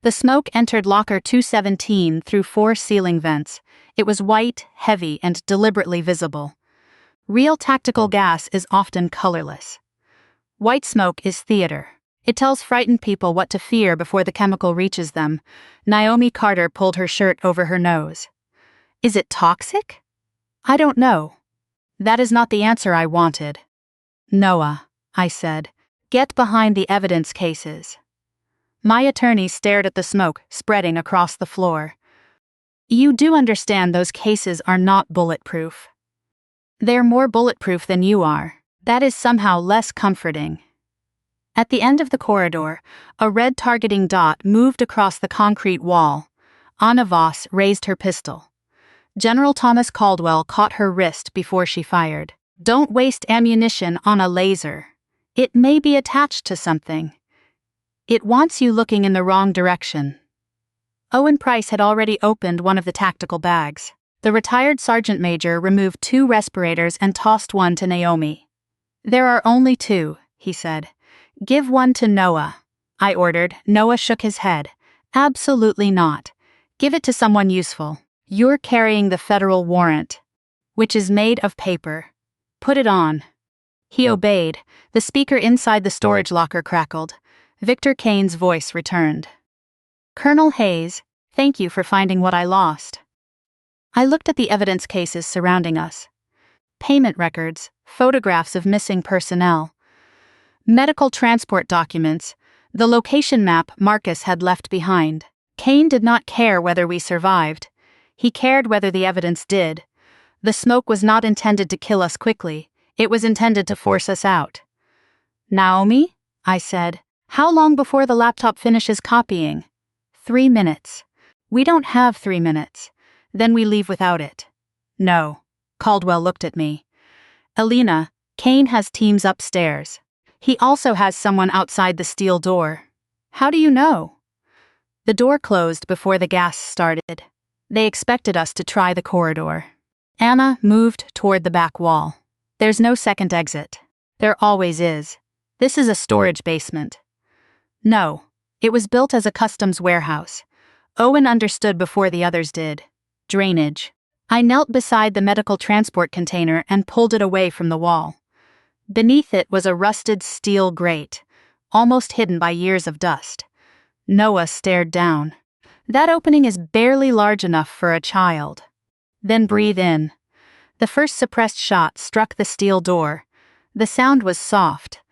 The smoke entered locker 217 through 4 ceiling vents. It was white, heavy, and deliberately visible. Real tactical gas is often colorless. White smoke is theater. It tells frightened people what to fear before the chemical reaches them. Naomi Carter pulled her shirt over her nose. Is it toxic? I don't know. That is not the answer I wanted. Noah, I said, get behind the evidence cases. My attorney stared at the smoke spreading across the floor. You do understand those cases are not bulletproof. They're more bulletproof than you are. That is somehow less comforting. At the end of the corridor, a red targeting dot moved across the concrete wall. Anna Voss raised her pistol. General Thomas Caldwell caught her wrist before she fired. Don't waste ammunition on a laser. It may be attached to something. It wants you looking in the wrong direction. Owen Price had already opened one of the tactical bags. The retired sergeant major removed 2 respirators and tossed one to Naomi. There are only 2, he said. Give one to Noah, I ordered. Noah shook his head. Absolutely not. Give it to someone useful. You're carrying the federal warrant, which is made of paper. Put it on. He obeyed. The speaker inside the storage locker crackled. Victor Kane's voice returned. Colonel Hayes, thank you for finding what I lost. I looked at the evidence cases surrounding us. Payment records, photographs of missing personnel, medical transport documents, the location map Marcus had left behind. Kane did not care whether we survived. He cared whether the evidence did. The smoke was not intended to kill us quickly. It was intended to force us out. Naomi, I said, how long before the laptop finishes copying? 3 minutes. We don't have 3 minutes. Then we leave without it. No. Caldwell looked at me. Elena, Kane has teams upstairs. He also has someone outside the steel door. How do you know? The door closed before the gas started. They expected us to try the corridor. Anna moved toward the back wall. There's no second exit. There always is. This is a storage basement. No, it was built as a customs warehouse. Owen understood before the others did. Drainage. I knelt beside the medical transport container and pulled it away from the wall. Beneath it was a rusted steel grate, almost hidden by years of dust. Noah stared down. That opening is barely large enough for a child. Then breathe in. The first suppressed shot struck the steel door. The sound was soft,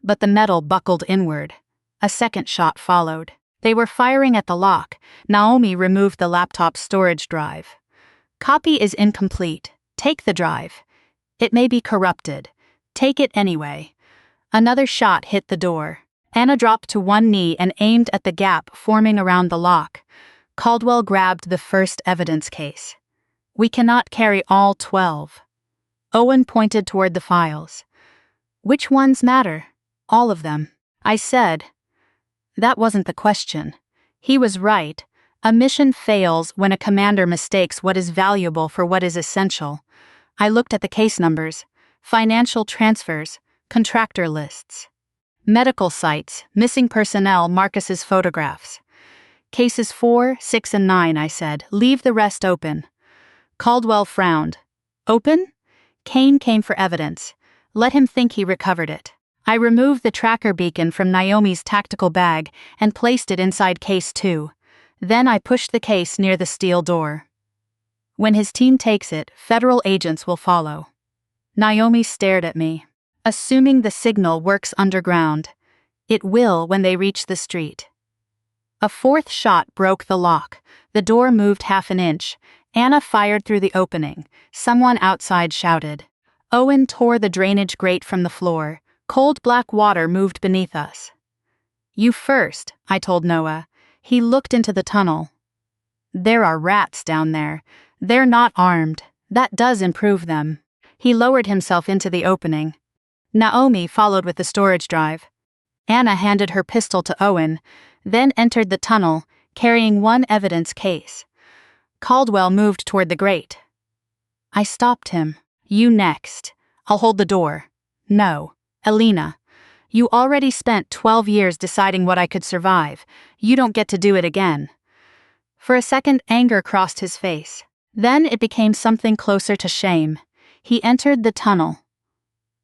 but the metal buckled inward. A second shot followed. They were firing at the lock. Naomi removed the laptop storage drive. Copy is incomplete. Take the drive. It may be corrupted. Take it anyway. Another shot hit the door. Anna dropped to one knee and aimed at the gap forming around the lock. Caldwell grabbed the first evidence case. We cannot carry all 12. Owen pointed toward the files. Which ones matter? All of them. I said. That wasn't the question. He was right. A mission fails when a commander mistakes what is valuable for what is essential. I looked at the case numbers. Financial transfers, contractor lists. Medical sites, missing personnel, Marcus's photographs. Cases 4, 6, and 9, I said. Leave the rest open. Caldwell frowned. Open? Kane came for evidence. Let him think he recovered it. I removed the tracker beacon from Naomi's tactical bag and placed it inside case 2. Then I pushed the case near the steel door. When his team takes it, federal agents will follow. Naomi stared at me. Assuming the signal works underground. It will when they reach the street. A fourth shot broke the lock. The door moved half an inch. Anna fired through the opening. Someone outside shouted. Owen tore the drainage grate from the floor. Cold black water moved beneath us. You first, I told Noah. He looked into the tunnel. There are rats down there. They're not armed. That does improve them. He lowered himself into the opening. Naomi followed with the storage drive. Anna handed her pistol to Owen, then entered the tunnel, carrying one evidence case. Caldwell moved toward the grate. I stopped him. You next. I'll hold the door. No. Elena. You already spent 12 years deciding what I could survive. You don't get to do it again." For a second, anger crossed his face. Then it became something closer to shame. He entered the tunnel.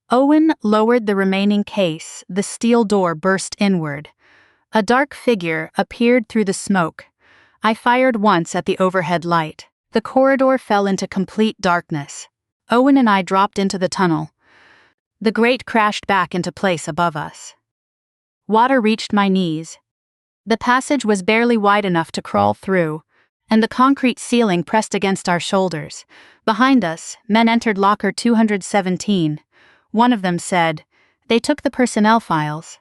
Owen lowered the remaining case. The steel door burst inward. A dark figure appeared through the smoke. I fired once at the overhead light. The corridor fell into complete darkness. Owen and I dropped into the tunnel. The grate crashed back into place above us. Water reached my knees. The passage was barely wide enough to crawl through, and the concrete ceiling pressed against our shoulders. Behind us, men entered locker 217. One of them said, "They took the personnel files."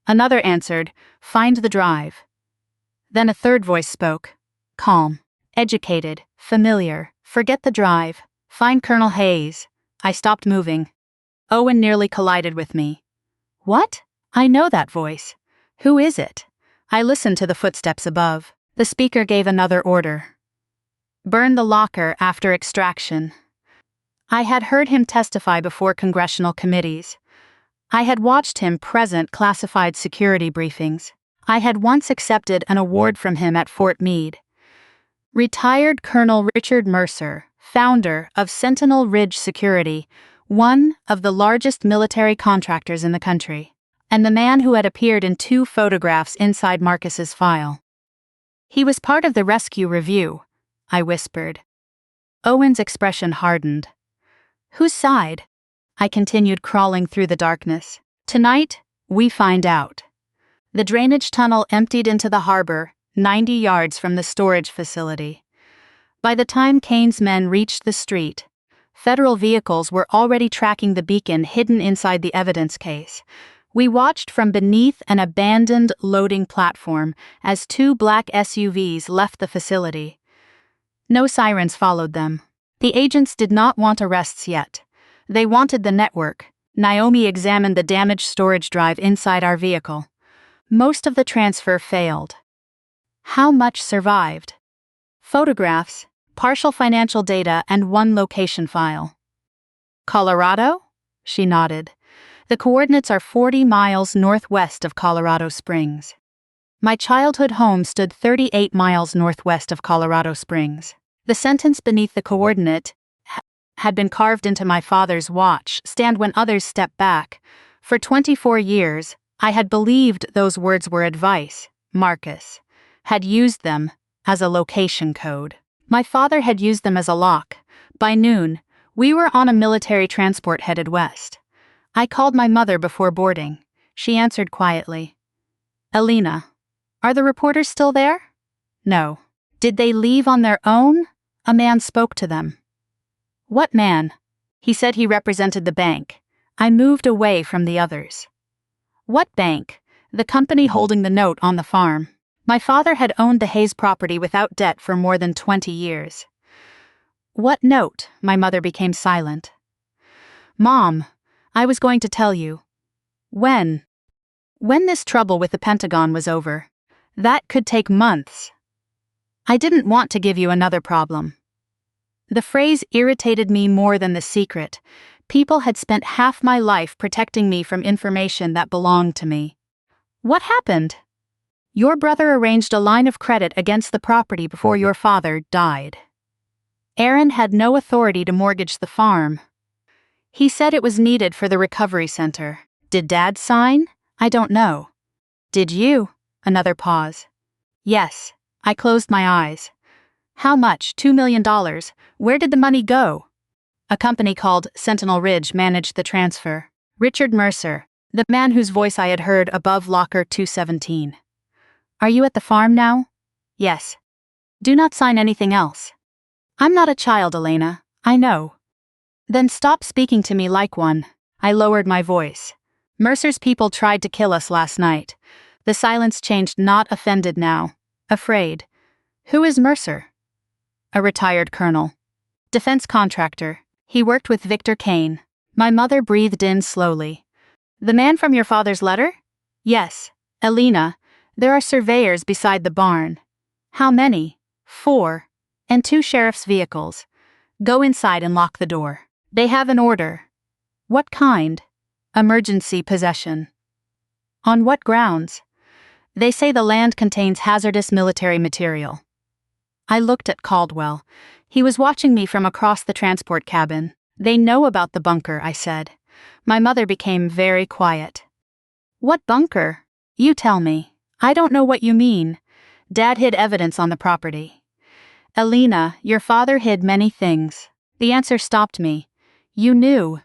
Another answered, "Find the drive." Then a third voice spoke. Calm, educated, familiar. "Forget the drive. Find Colonel Hayes." I stopped moving. Owen nearly collided with me. "What? I know that voice. Who is it?" I listened to the footsteps above. The speaker gave another order. "Burn the locker after extraction." I had heard him testify before congressional committees. I had watched him present classified security briefings. I had once accepted an award from him at Fort Meade. Retired Colonel Richard Mercer, founder of Sentinel Ridge Security, one of the largest military contractors in the country, and the man who had appeared in 2 photographs inside Marcus's file. "He was part of the rescue review," I whispered. Owen's expression hardened. "Whose side?" I continued crawling through the darkness. "Tonight, we find out." The drainage tunnel emptied into the harbor, 90 yards from the storage facility. By the time Kane's men reached the street, federal vehicles were already tracking the beacon hidden inside the evidence case. We watched from beneath an abandoned loading platform as 2 black SUVs left the facility. No sirens followed them. The agents did not want arrests yet. They wanted the network. Naomi examined the damaged storage drive inside our vehicle. Most of the transfer failed. How much survived? Photographs, partial financial data, and 1 location file. "Colorado?" She nodded. "The coordinates are 40 miles northwest of Colorado Springs." My childhood home stood 38 miles northwest of Colorado Springs. The sentence beneath the coordinate had been carved into my father's watch stand when others stepped back. For 24 years, I had believed those words were advice. Marcus had used them as a location code. My father had used them as a lock. By noon, we were on a military transport headed west. I called my mother before boarding. She answered quietly. "Elena, are the reporters still there?" "No." "Did they leave on their own?" A man spoke to them. "What man?" He said he represented the bank. I moved away from the others. "What bank?" "The company holding the note on the farm." My father had owned the Hayes property without debt for more than 20 years. "What note?" My mother became silent. "Mom, I was going to tell you. When this trouble with the Pentagon was over. That could take months. I didn't want to give you another problem." The phrase irritated me more than the secret. People had spent half my life protecting me from information that belonged to me. "What happened?" "Your brother arranged a line of credit against the property before your father died. Aaron had no authority to mortgage the farm. He said it was needed for the recovery center. Did Dad sign? I don't know. Did you?" Another pause. "Yes." I closed my eyes. "How much? $2 million. Where did the money go?" A company called Sentinel Ridge managed the transfer. Richard Mercer, the man whose voice I had heard above locker 217. "Are you at the farm now?" "Yes." "Do not sign anything else." "I'm not a child, Elena. I know." "Then stop speaking to me like one." I lowered my voice. "Mercer's people tried to kill us last night." The silence changed, not offended now. Afraid. "Who is Mercer?" "A retired colonel. Defense contractor. He worked with Victor Kane." My mother breathed in slowly. "The man from your father's letter?" "Yes. Elena, there are surveyors beside the barn." "How many?" 4. "And 2 sheriff's vehicles. Go inside and lock the door. They have an order." "What kind?" "Emergency possession." On what grounds? They say the land contains hazardous military material. I looked at Caldwell. He was watching me from across the transport cabin. They know about the bunker, I said. My mother became very quiet. What bunker? You tell me. I don't know what you mean. Dad hid evidence on the property. Elena, your father hid many things. The answer stopped me. You knew.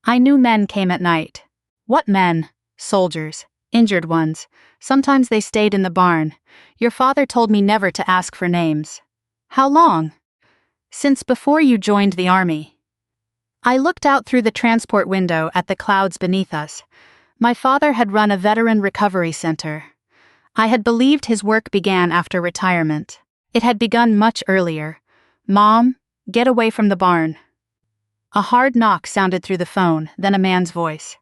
I knew men came at night. What men? Soldiers. Injured ones. Sometimes they stayed in the barn. Your father told me never to ask for names. How long? Since before you joined the army. I looked out through the transport window at the clouds beneath us. My father had run a veteran recovery center. I had believed his work began after retirement. It had begun much earlier. Mom, get away from the barn. A hard knock sounded through the phone, then a man's voice.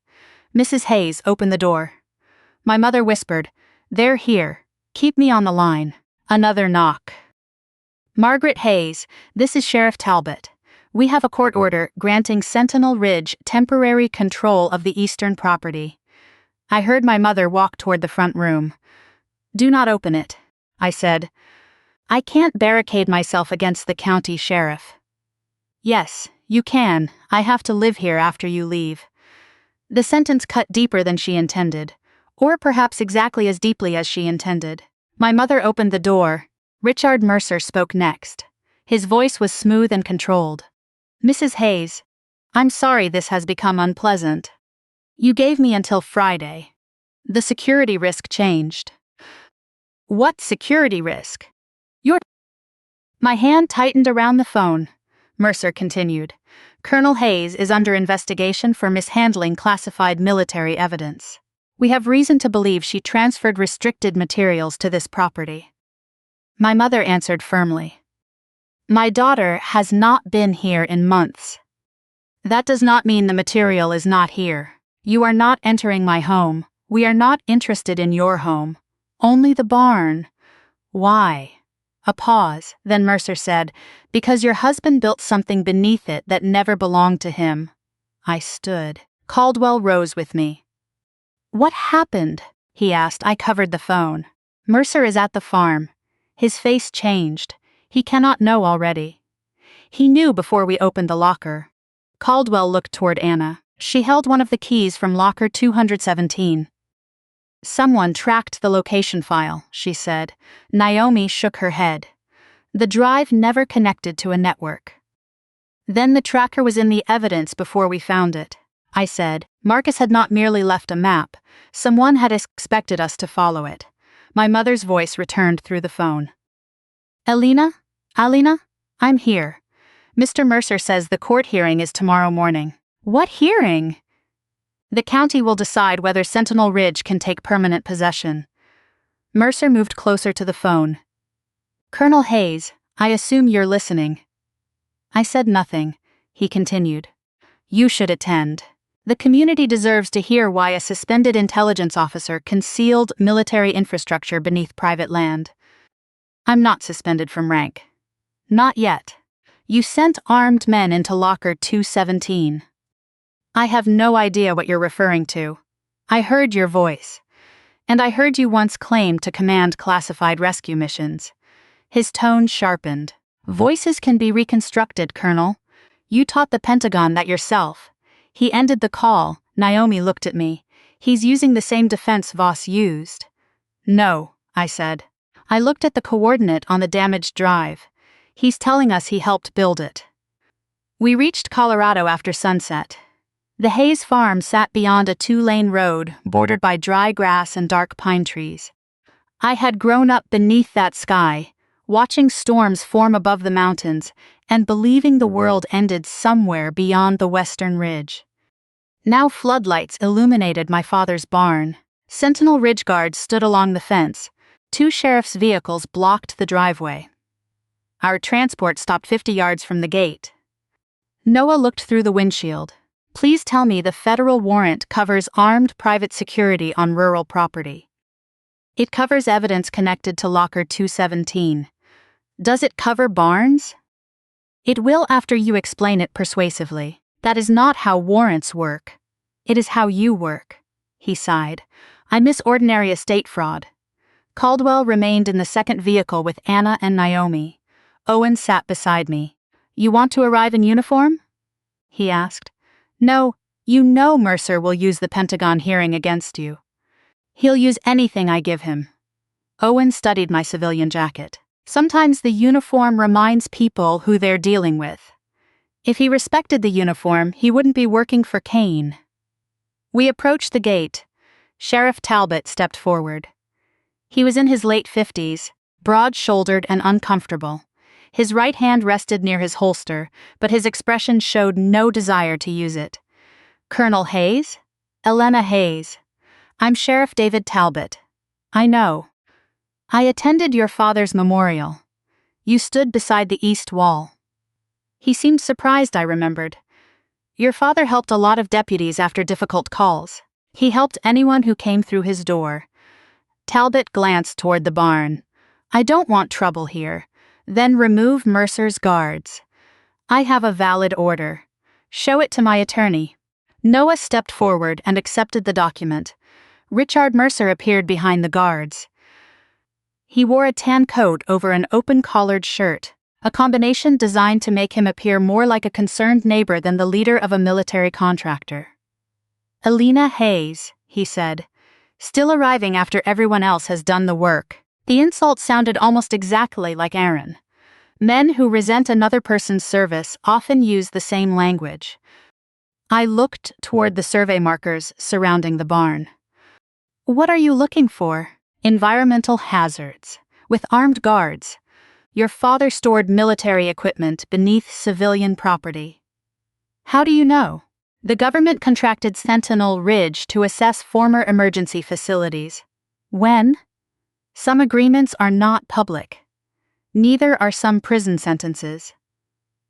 Mrs. Hayes, open the door. My mother whispered, They're here. Keep me on the line. Another knock. Margaret Hayes, this is Sheriff Talbot. We have a court order granting Sentinel Ridge temporary control of the eastern property. I heard my mother walk toward the front room. Do not open it, I said. I can't barricade myself against the county sheriff. Yes, you can. I have to live here after you leave. The sentence cut deeper than she intended, or perhaps exactly as deeply as she intended. My mother opened the door. Richard Mercer spoke next. His voice was smooth and controlled. Mrs. Hayes, I'm sorry this has become unpleasant. You gave me until Friday. The security risk changed. What security risk? My hand tightened around the phone. Mercer continued. Colonel Hayes is under investigation for mishandling classified military evidence. We have reason to believe she transferred restricted materials to this property. My mother answered firmly. My daughter has not been here in months. That does not mean the material is not here. You are not entering my home. We are not interested in your home. Only the barn. Why? A pause, then Mercer said, Because your husband built something beneath it that never belonged to him. I stood. Caldwell rose with me. What happened? He asked. I covered the phone. Mercer is at the farm. His face changed. He cannot know already. He knew before we opened the locker. Caldwell looked toward Anna. She held one of the keys from locker 217. Someone tracked the location file, she said. Naomi shook her head. The drive never connected to a network. Then the tracker was in the evidence before we found it, I said. Marcus had not merely left a map. Someone had expected us to follow it. My mother's voice returned through the phone. Elena? Alina? I'm here. Mr. Mercer says the court hearing is tomorrow morning. What hearing? The county will decide whether Sentinel Ridge can take permanent possession. Mercer moved closer to the phone. Colonel Hayes, I assume you're listening. I said nothing. He continued. You should attend. The community deserves to hear why a suspended intelligence officer concealed military infrastructure beneath private land. I'm not suspended from rank. Not yet. You sent armed men into locker 217. I have no idea what you're referring to. I heard your voice. And I heard you once claim to command classified rescue missions. His tone sharpened. Voices can be reconstructed, Colonel. You taught the Pentagon that yourself. He ended the call. Naomi looked at me. He's using the same defense Voss used. No, I said. I looked at the coordinate on the damaged drive. He's telling us he helped build it. We reached Colorado after sunset. The Hayes farm sat beyond a 2-lane road bordered by dry grass and dark pine trees. I had grown up beneath that sky, watching storms form above the mountains and believing the world ended somewhere beyond the western ridge. Now floodlights illuminated my father's barn. Sentinel Ridge guards stood along the fence. 2 sheriff's vehicles blocked the driveway. Our transport stopped 50 yards from the gate. Noah looked through the windshield. Please tell me the federal warrant covers armed private security on rural property. It covers evidence connected to locker 217. Does it cover barns? It will after you explain it persuasively. That is not how warrants work. It is how you work. He sighed. I miss ordinary estate fraud. Caldwell remained in the second vehicle with Anna and Naomi. Owen sat beside me. You want to arrive in uniform? He asked. No, you know Mercer will use the Pentagon hearing against you. He'll use anything I give him. Owen studied my civilian jacket. Sometimes the uniform reminds people who they're dealing with. If he respected the uniform, he wouldn't be working for Kane. We approached the gate. Sheriff Talbot stepped forward. He was in his late 50s, broad-shouldered and uncomfortable. His right hand rested near his holster, but his expression showed no desire to use it. Colonel Hayes? Elena Hayes. I'm Sheriff David Talbot. I know. I attended your father's memorial. You stood beside the east wall. He seemed surprised, I remembered. Your father helped a lot of deputies after difficult calls. He helped anyone who came through his door. Talbot glanced toward the barn. I don't want trouble here. Then remove Mercer's guards. I have a valid order. Show it to my attorney. Noah stepped forward and accepted the document. Richard Mercer appeared behind the guards. He wore a tan coat over an open-collared shirt, a combination designed to make him appear more like a concerned neighbor than the leader of a military contractor. Elena Hayes, he said, still arriving after everyone else has done the work. The insult sounded almost exactly like Aaron. Men who resent another person's service often use the same language. I looked toward the survey markers surrounding the barn. What are you looking for? Environmental hazards. With armed guards. Your father stored military equipment beneath civilian property. How do you know? The government contracted Sentinel Ridge to assess former emergency facilities. When? Some agreements are not public. Neither are some prison sentences.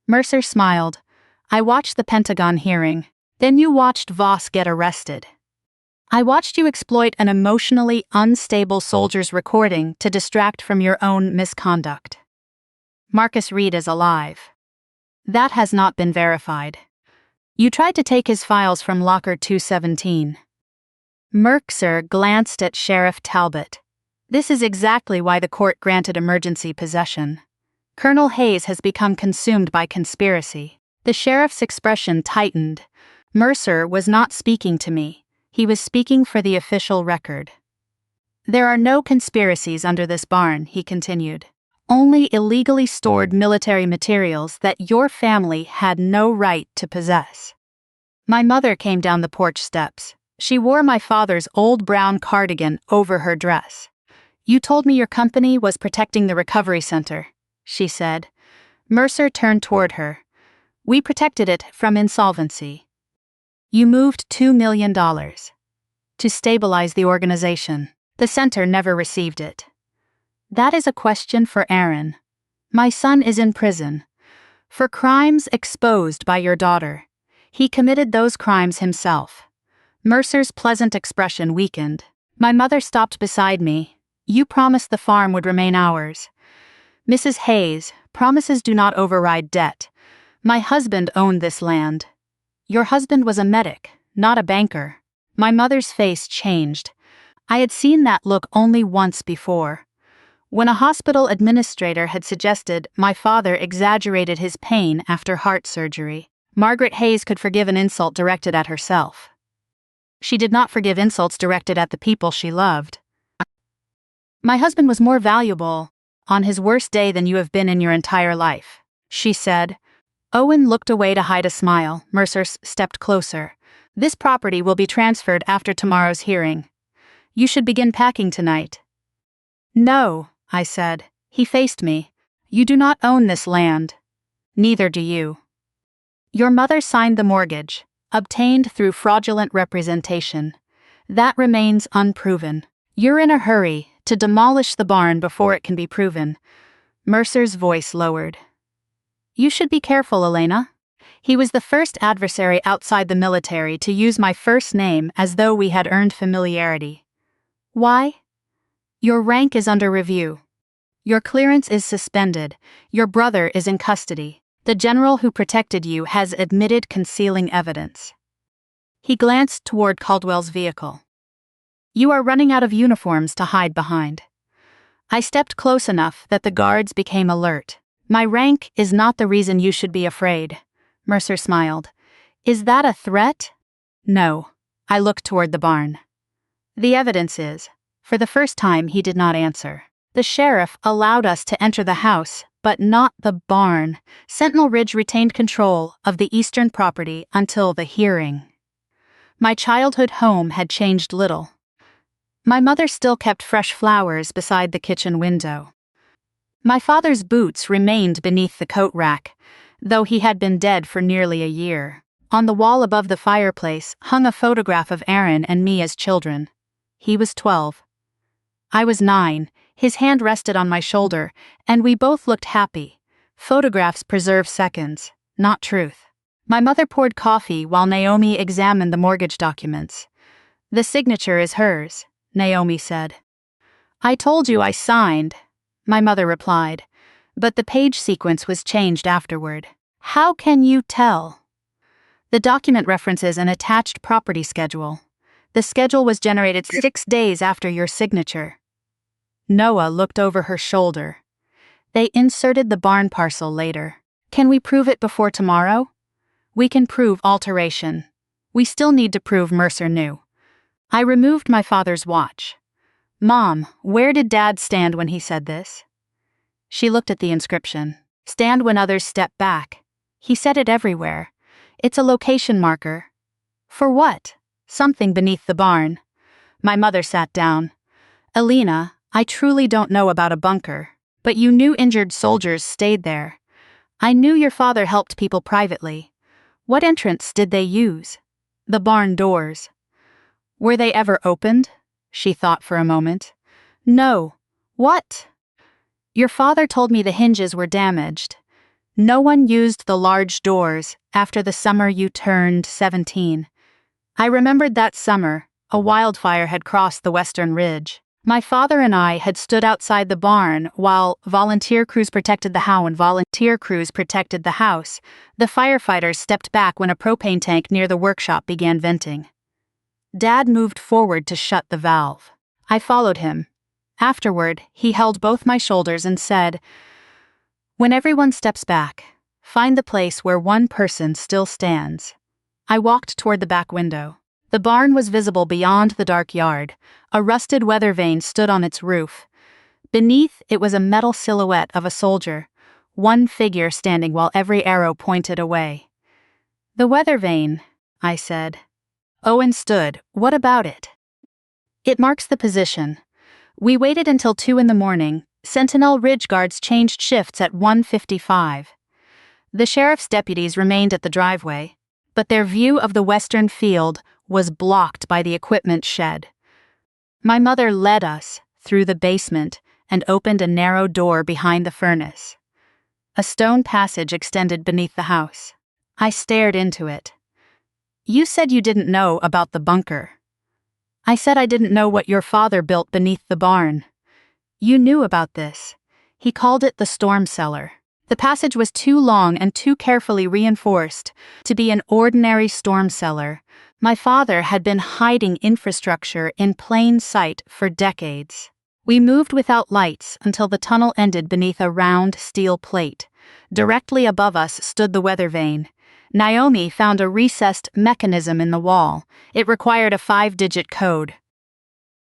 Mercer smiled. I watched the Pentagon hearing. Then you watched Voss get arrested. I watched you exploit an emotionally unstable soldier's recording to distract from your own misconduct. Marcus Reed is alive. That has not been verified. You tried to take his files from Locker 217. Mercer glanced at Sheriff Talbot. This is exactly why the court granted emergency possession. Colonel Hayes has become consumed by conspiracy. The sheriff's expression tightened. Mercer was not speaking to me. He was speaking for the official record. There are no conspiracies under this barn, he continued. Only illegally stored military materials that your family had no right to possess. My mother came down the porch steps. She wore my father's old brown cardigan over her dress. You told me your company was protecting the recovery center, she said. Mercer turned toward her. We protected it from insolvency. You moved $2 million to stabilize the organization. The center never received it. That is a question for Aaron. My son is in prison for crimes exposed by your daughter. He committed those crimes himself. Mercer's pleasant expression weakened. My mother stopped beside me. You promised the farm would remain ours. Mrs. Hayes, promises do not override debt. My husband owned this land. Your husband was a medic, not a banker. My mother's face changed. I had seen that look only once before. When a hospital administrator had suggested my father exaggerated his pain after heart surgery, Margaret Hayes could forgive an insult directed at herself. She did not forgive insults directed at the people she loved. My husband was more valuable on his worst day than you have been in your entire life, she said. Owen looked away to hide a smile. Mercer stepped closer. This property will be transferred after tomorrow's hearing. You should begin packing tonight. No, I said. He faced me. You do not own this land. Neither do you. Your mother signed the mortgage, obtained through fraudulent representation. That remains unproven. You're in a hurry to demolish the barn before it can be proven. Mercer's voice lowered. You should be careful, Elena. He was the first adversary outside the military to use my first name as though we had earned familiarity. Why? Your rank is under review. Your clearance is suspended. Your brother is in custody. The general who protected you has admitted concealing evidence. He glanced toward Caldwell's vehicle. You are running out of uniforms to hide behind. I stepped close enough that the guards became alert. My rank is not the reason you should be afraid. Mercer smiled. Is that a threat? No. I looked toward the barn. The evidence is. For the first time, he did not answer. The sheriff allowed us to enter the house, but not the barn. Sentinel Ridge retained control of the eastern property until the hearing. My childhood home had changed little. My mother still kept fresh flowers beside the kitchen window. My father's boots remained beneath the coat rack, though he had been dead for nearly a year. On the wall above the fireplace hung a photograph of Aaron and me as children. He was 12. I was 9, his hand rested on my shoulder, and we both looked happy. Photographs preserve seconds, not truth. My mother poured coffee while Naomi examined the mortgage documents. The signature is hers, Naomi said. I told you I signed, my mother replied, but the page sequence was changed afterward. How can you tell? The document references an attached property schedule. The schedule was generated 6 days after your signature. Noah looked over her shoulder. They inserted the barn parcel later. Can we prove it before tomorrow? We can prove alteration. We still need to prove Mercer knew. I removed my father's watch. Mom, where did Dad stand when he said this? She looked at the inscription. Stand when others step back. He said it everywhere. It's a location marker. For what? Something beneath the barn. My mother sat down. Elena, I truly don't know about a bunker, but you knew injured soldiers stayed there. I knew your father helped people privately. What entrance did they use? The barn doors. Were they ever opened? She thought for a moment. No. What? Your father told me the hinges were damaged. No one used the large doors after the summer you turned 17. I remembered that summer, a wildfire had crossed the western ridge. My father and I had stood outside the barn while volunteer crews protected the house. The firefighters stepped back when a propane tank near the workshop began venting. Dad moved forward to shut the valve. I followed him. Afterward, he held both my shoulders and said, when everyone steps back, find the place where one person still stands. I walked toward the back window. The barn was visible beyond the dark yard. A rusted weather vane stood on its roof. Beneath, it was a metal silhouette of a soldier, one figure standing while every arrow pointed away. The weather vane, I said. Owen stood. What about it? It marks the position. We waited until 2 a.m. Sentinel Ridge guards changed shifts at 1:55. The sheriff's deputies remained at the driveway, but their view of the western field was blocked by the equipment shed. My mother led us through the basement and opened a narrow door behind the furnace. A stone passage extended beneath the house. I stared into it. You said you didn't know about the bunker. I said I didn't know what your father built beneath the barn. You knew about this. He called it the storm cellar. The passage was too long and too carefully reinforced to be an ordinary storm cellar. My father had been hiding infrastructure in plain sight for decades. We moved without lights until the tunnel ended beneath a round steel plate. Directly above us stood the weather vane. Naomi found a recessed mechanism in the wall. It required a 5-digit code.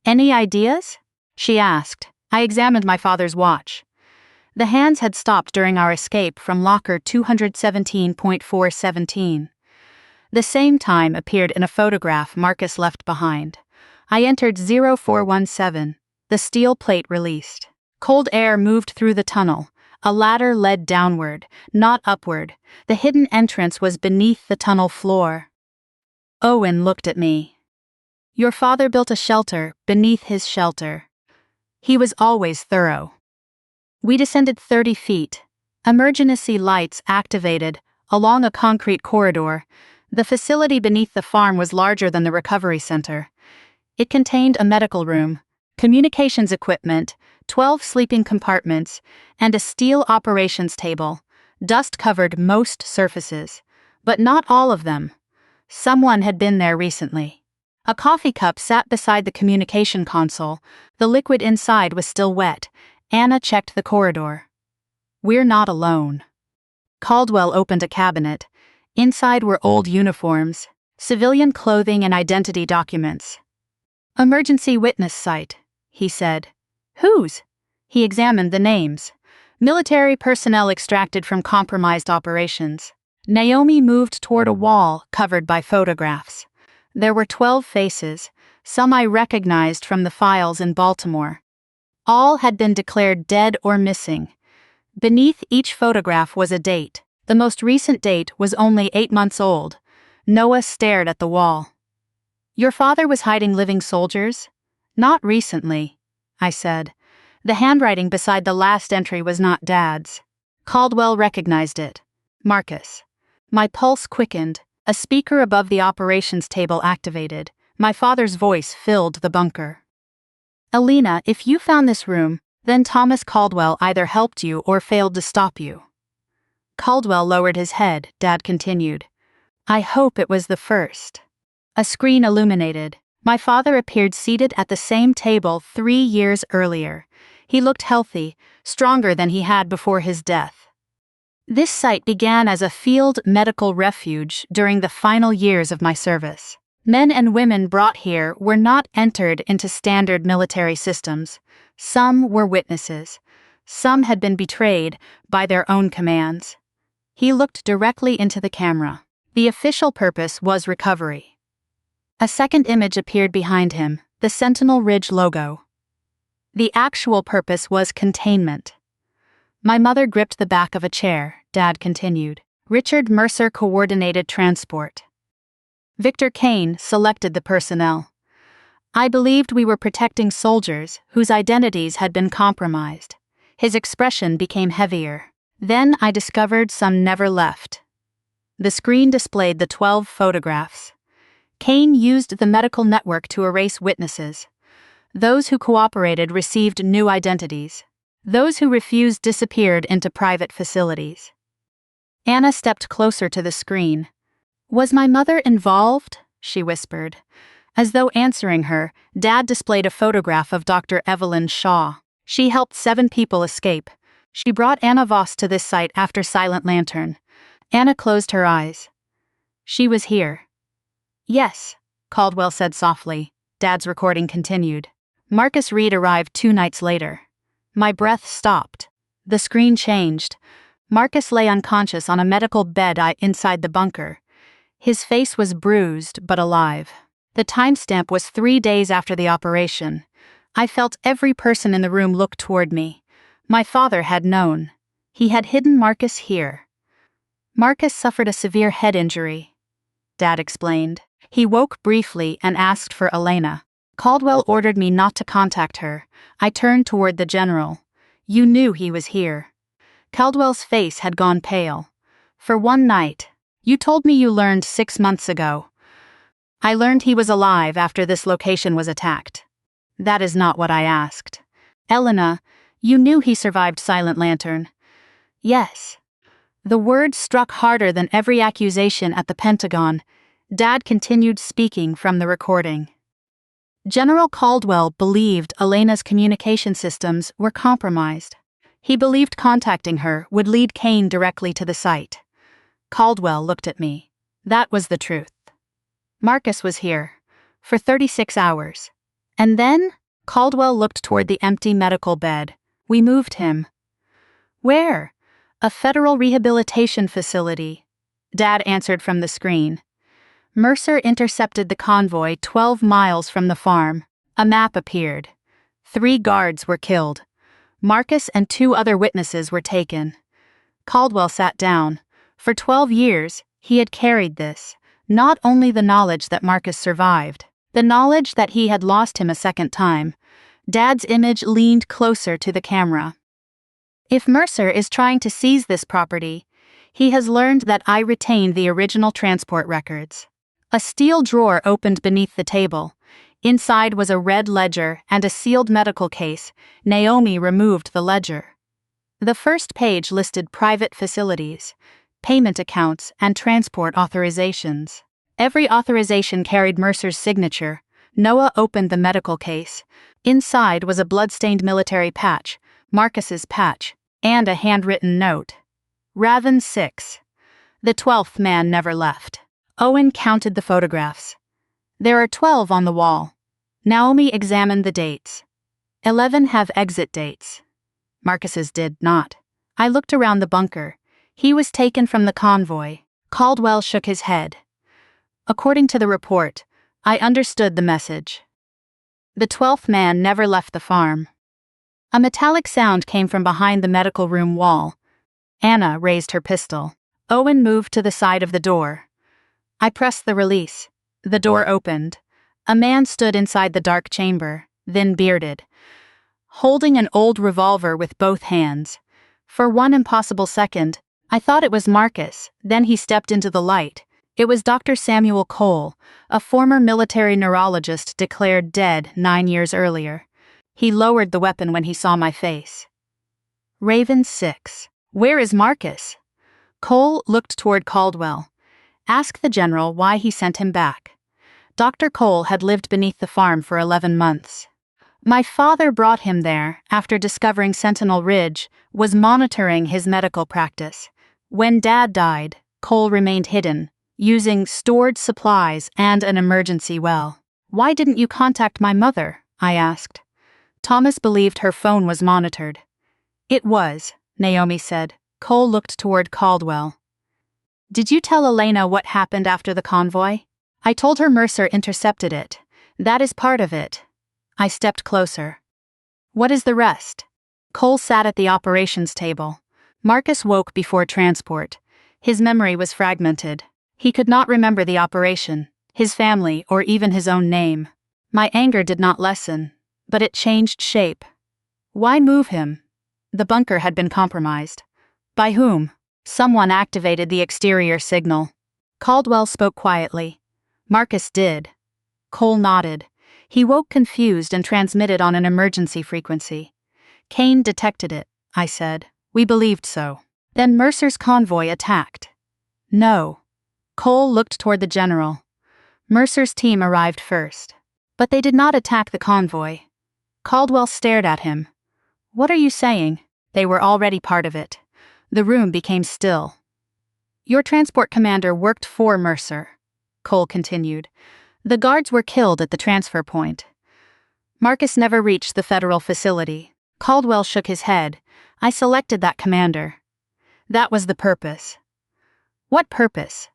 Any ideas? She asked. I examined my father's watch. The hands had stopped during our escape from locker 217.417. The same time appeared in a photograph Marcus left behind. I entered 0417. The steel plate released. Cold air moved through the tunnel. A ladder led downward, not upward. The hidden entrance was beneath the tunnel floor. Owen looked at me. Your father built a shelter beneath his shelter. He was always thorough. We descended 30 feet. Emergency lights activated along a concrete corridor. The facility beneath the farm was larger than the recovery center. It contained a medical room, communications equipment, 12 sleeping compartments, and a steel operations table. Dust covered most surfaces, but not all of them. Someone had been there recently. A coffee cup sat beside the communication console. The liquid inside was still wet. Anna checked the corridor. "We're not alone." Caldwell opened a cabinet. Inside were old uniforms, civilian clothing, and identity documents. "Emergency witness site," he said. "Whose?" He examined the names. "Military personnel extracted from compromised operations." Naomi moved toward a wall covered by photographs. There were 12 faces, some I recognized from the files in Baltimore. All had been declared dead or missing. Beneath each photograph was a date. The most recent date was only 8 months old. Noah stared at the wall. "Your father was hiding living soldiers?" "Not recently," I said. The handwriting beside the last entry was not Dad's. Caldwell recognized it. Marcus. My pulse quickened. A speaker above the operations table activated. My father's voice filled the bunker. "Elena, if you found this room, then Thomas Caldwell either helped you or failed to stop you." Caldwell lowered his head. Dad continued. "I hope it was the first." A screen illuminated. My father appeared seated at the same table 3 years earlier. He looked healthy, stronger than he had before his death. This site began as a field medical refuge during the final years of my service. Men and women brought here were not entered into standard military systems. Some were witnesses. Some had been betrayed by their own commands. He looked directly into the camera. The official purpose was recovery. A second image appeared behind him, the Sentinel Ridge logo. The actual purpose was containment. My mother gripped the back of a chair. Dad continued. Richard Mercer coordinated transport. Victor Kane selected the personnel. I believed we were protecting soldiers whose identities had been compromised. His expression became heavier. Then I discovered some never left. The screen displayed the 12 photographs. Kane used the medical network to erase witnesses. Those who cooperated received new identities. Those who refused disappeared into private facilities. Anna stepped closer to the screen. "Was my mother involved?" she whispered. As though answering her, Dad displayed a photograph of Dr. Evelyn Shaw. She helped 7 people escape. She brought Anna Voss to this site after Silent Lantern. Anna closed her eyes. "She was here." "Yes," Caldwell said softly. Dad's recording continued. Marcus Reed arrived 2 nights later. My breath stopped. The screen changed. Marcus lay unconscious on a medical bed inside the bunker. His face was bruised but alive. The timestamp was 3 days after the operation. I felt every person in the room look toward me. My father had known. He had hidden Marcus here. Marcus suffered a severe head injury, Dad explained. He woke briefly and asked for Elena. Caldwell ordered me not to contact her. I turned toward the general. "You knew he was here." Caldwell's face had gone pale. "For one night. You told me you learned 6 months ago." "I learned he was alive after this location was attacked." "That is not what I asked." "Elena, you knew he survived Silent Lantern." "Yes." The words struck harder than every accusation at the Pentagon. Dad continued speaking from the recording. General Caldwell believed Elena's communication systems were compromised. He believed contacting her would lead Kane directly to the site. Caldwell looked at me. That was the truth. Marcus was here for 36 hours. And then, Caldwell looked toward the empty medical bed. "We moved him." "Where?" "A federal rehabilitation facility," Dad answered from the screen. Mercer intercepted the convoy 12 miles from the farm. A map appeared. 3 guards were killed. Marcus and 2 other witnesses were taken. Caldwell sat down. For 12 years, he had carried this. Not only the knowledge that Marcus survived, the knowledge that he had lost him a second time. Dad's image leaned closer to the camera. "If Mercer is trying to seize this property, he has learned that I retained the original transport records." A steel drawer opened beneath the table. Inside was a red ledger and a sealed medical case. Naomi removed the ledger. The first page listed private facilities, payment accounts, and transport authorizations. Every authorization carried Mercer's signature. Noah opened the medical case. Inside was a blood-stained military patch, Marcus's patch, and a handwritten note. Raven 6. The 12th man never left. Owen counted the photographs. There are 12 on the wall. Naomi examined the dates. 11 have exit dates. Marcus's did not. I looked around the bunker. He was taken from the convoy. Caldwell shook his head. According to the report, I understood the message. The 12th man never left the farm. A metallic sound came from behind the medical room wall. Anna raised her pistol. Owen moved to the side of the door. I pressed the release. The door opened. A man stood inside the dark chamber, thin bearded, holding an old revolver with both hands. For one impossible second, I thought it was Marcus. Then he stepped into the light. It was Dr. Samuel Cole, a former military neurologist declared dead 9 years earlier. He lowered the weapon when he saw my face. Raven 6. Where is Marcus? Cole looked toward Caldwell. Ask the general why he sent him back. Dr. Cole had lived beneath the farm for 11 months. My father brought him there after discovering Sentinel Ridge was monitoring his medical practice. When Dad died, Cole remained hidden, using stored supplies and an emergency well. Why didn't you contact my mother? I asked. Thomas believed her phone was monitored. It was, Naomi said. Cole looked toward Caldwell. Did you tell Elena what happened after the convoy? I told her Mercer intercepted it. That is part of it. I stepped closer. What is the rest? Cole sat at the operations table. Marcus woke before transport. His memory was fragmented. He could not remember the operation, his family, or even his own name. My anger did not lessen, but it changed shape. Why move him? The bunker had been compromised. By whom? Someone activated the exterior signal. Caldwell spoke quietly. Marcus did. Cole nodded. He woke confused and transmitted on an emergency frequency. Kane detected it, I said. We believed so. Then Mercer's convoy attacked. No. Cole looked toward the general. Mercer's team arrived first. But they did not attack the convoy. Caldwell stared at him. What are you saying? They were already part of it. The room became still. Your transport commander worked for Mercer, Cole continued. The guards were killed at the transfer point. Marcus never reached the federal facility. Caldwell shook his head. I selected that commander. That was the purpose. What purpose?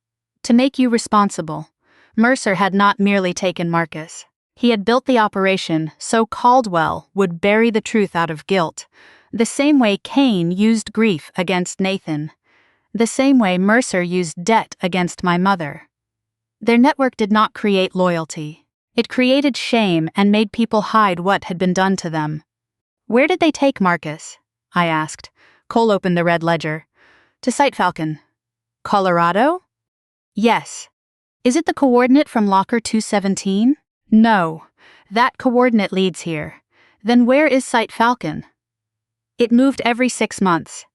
To make you responsible. Mercer had not merely taken Marcus. He had built the operation so Caldwell would bury the truth out of guilt, the same way Kane used grief against Nathan, the same way Mercer used debt against my mother. Their network did not create loyalty. It created shame and made people hide what had been done to them. Where did they take Marcus? I asked. Cole opened the red ledger. To Site Falcon. Colorado? Yes. Is it the coordinate from Locker 217? No. That coordinate leads here. Then where is Site Falcon? It moved every 6 months.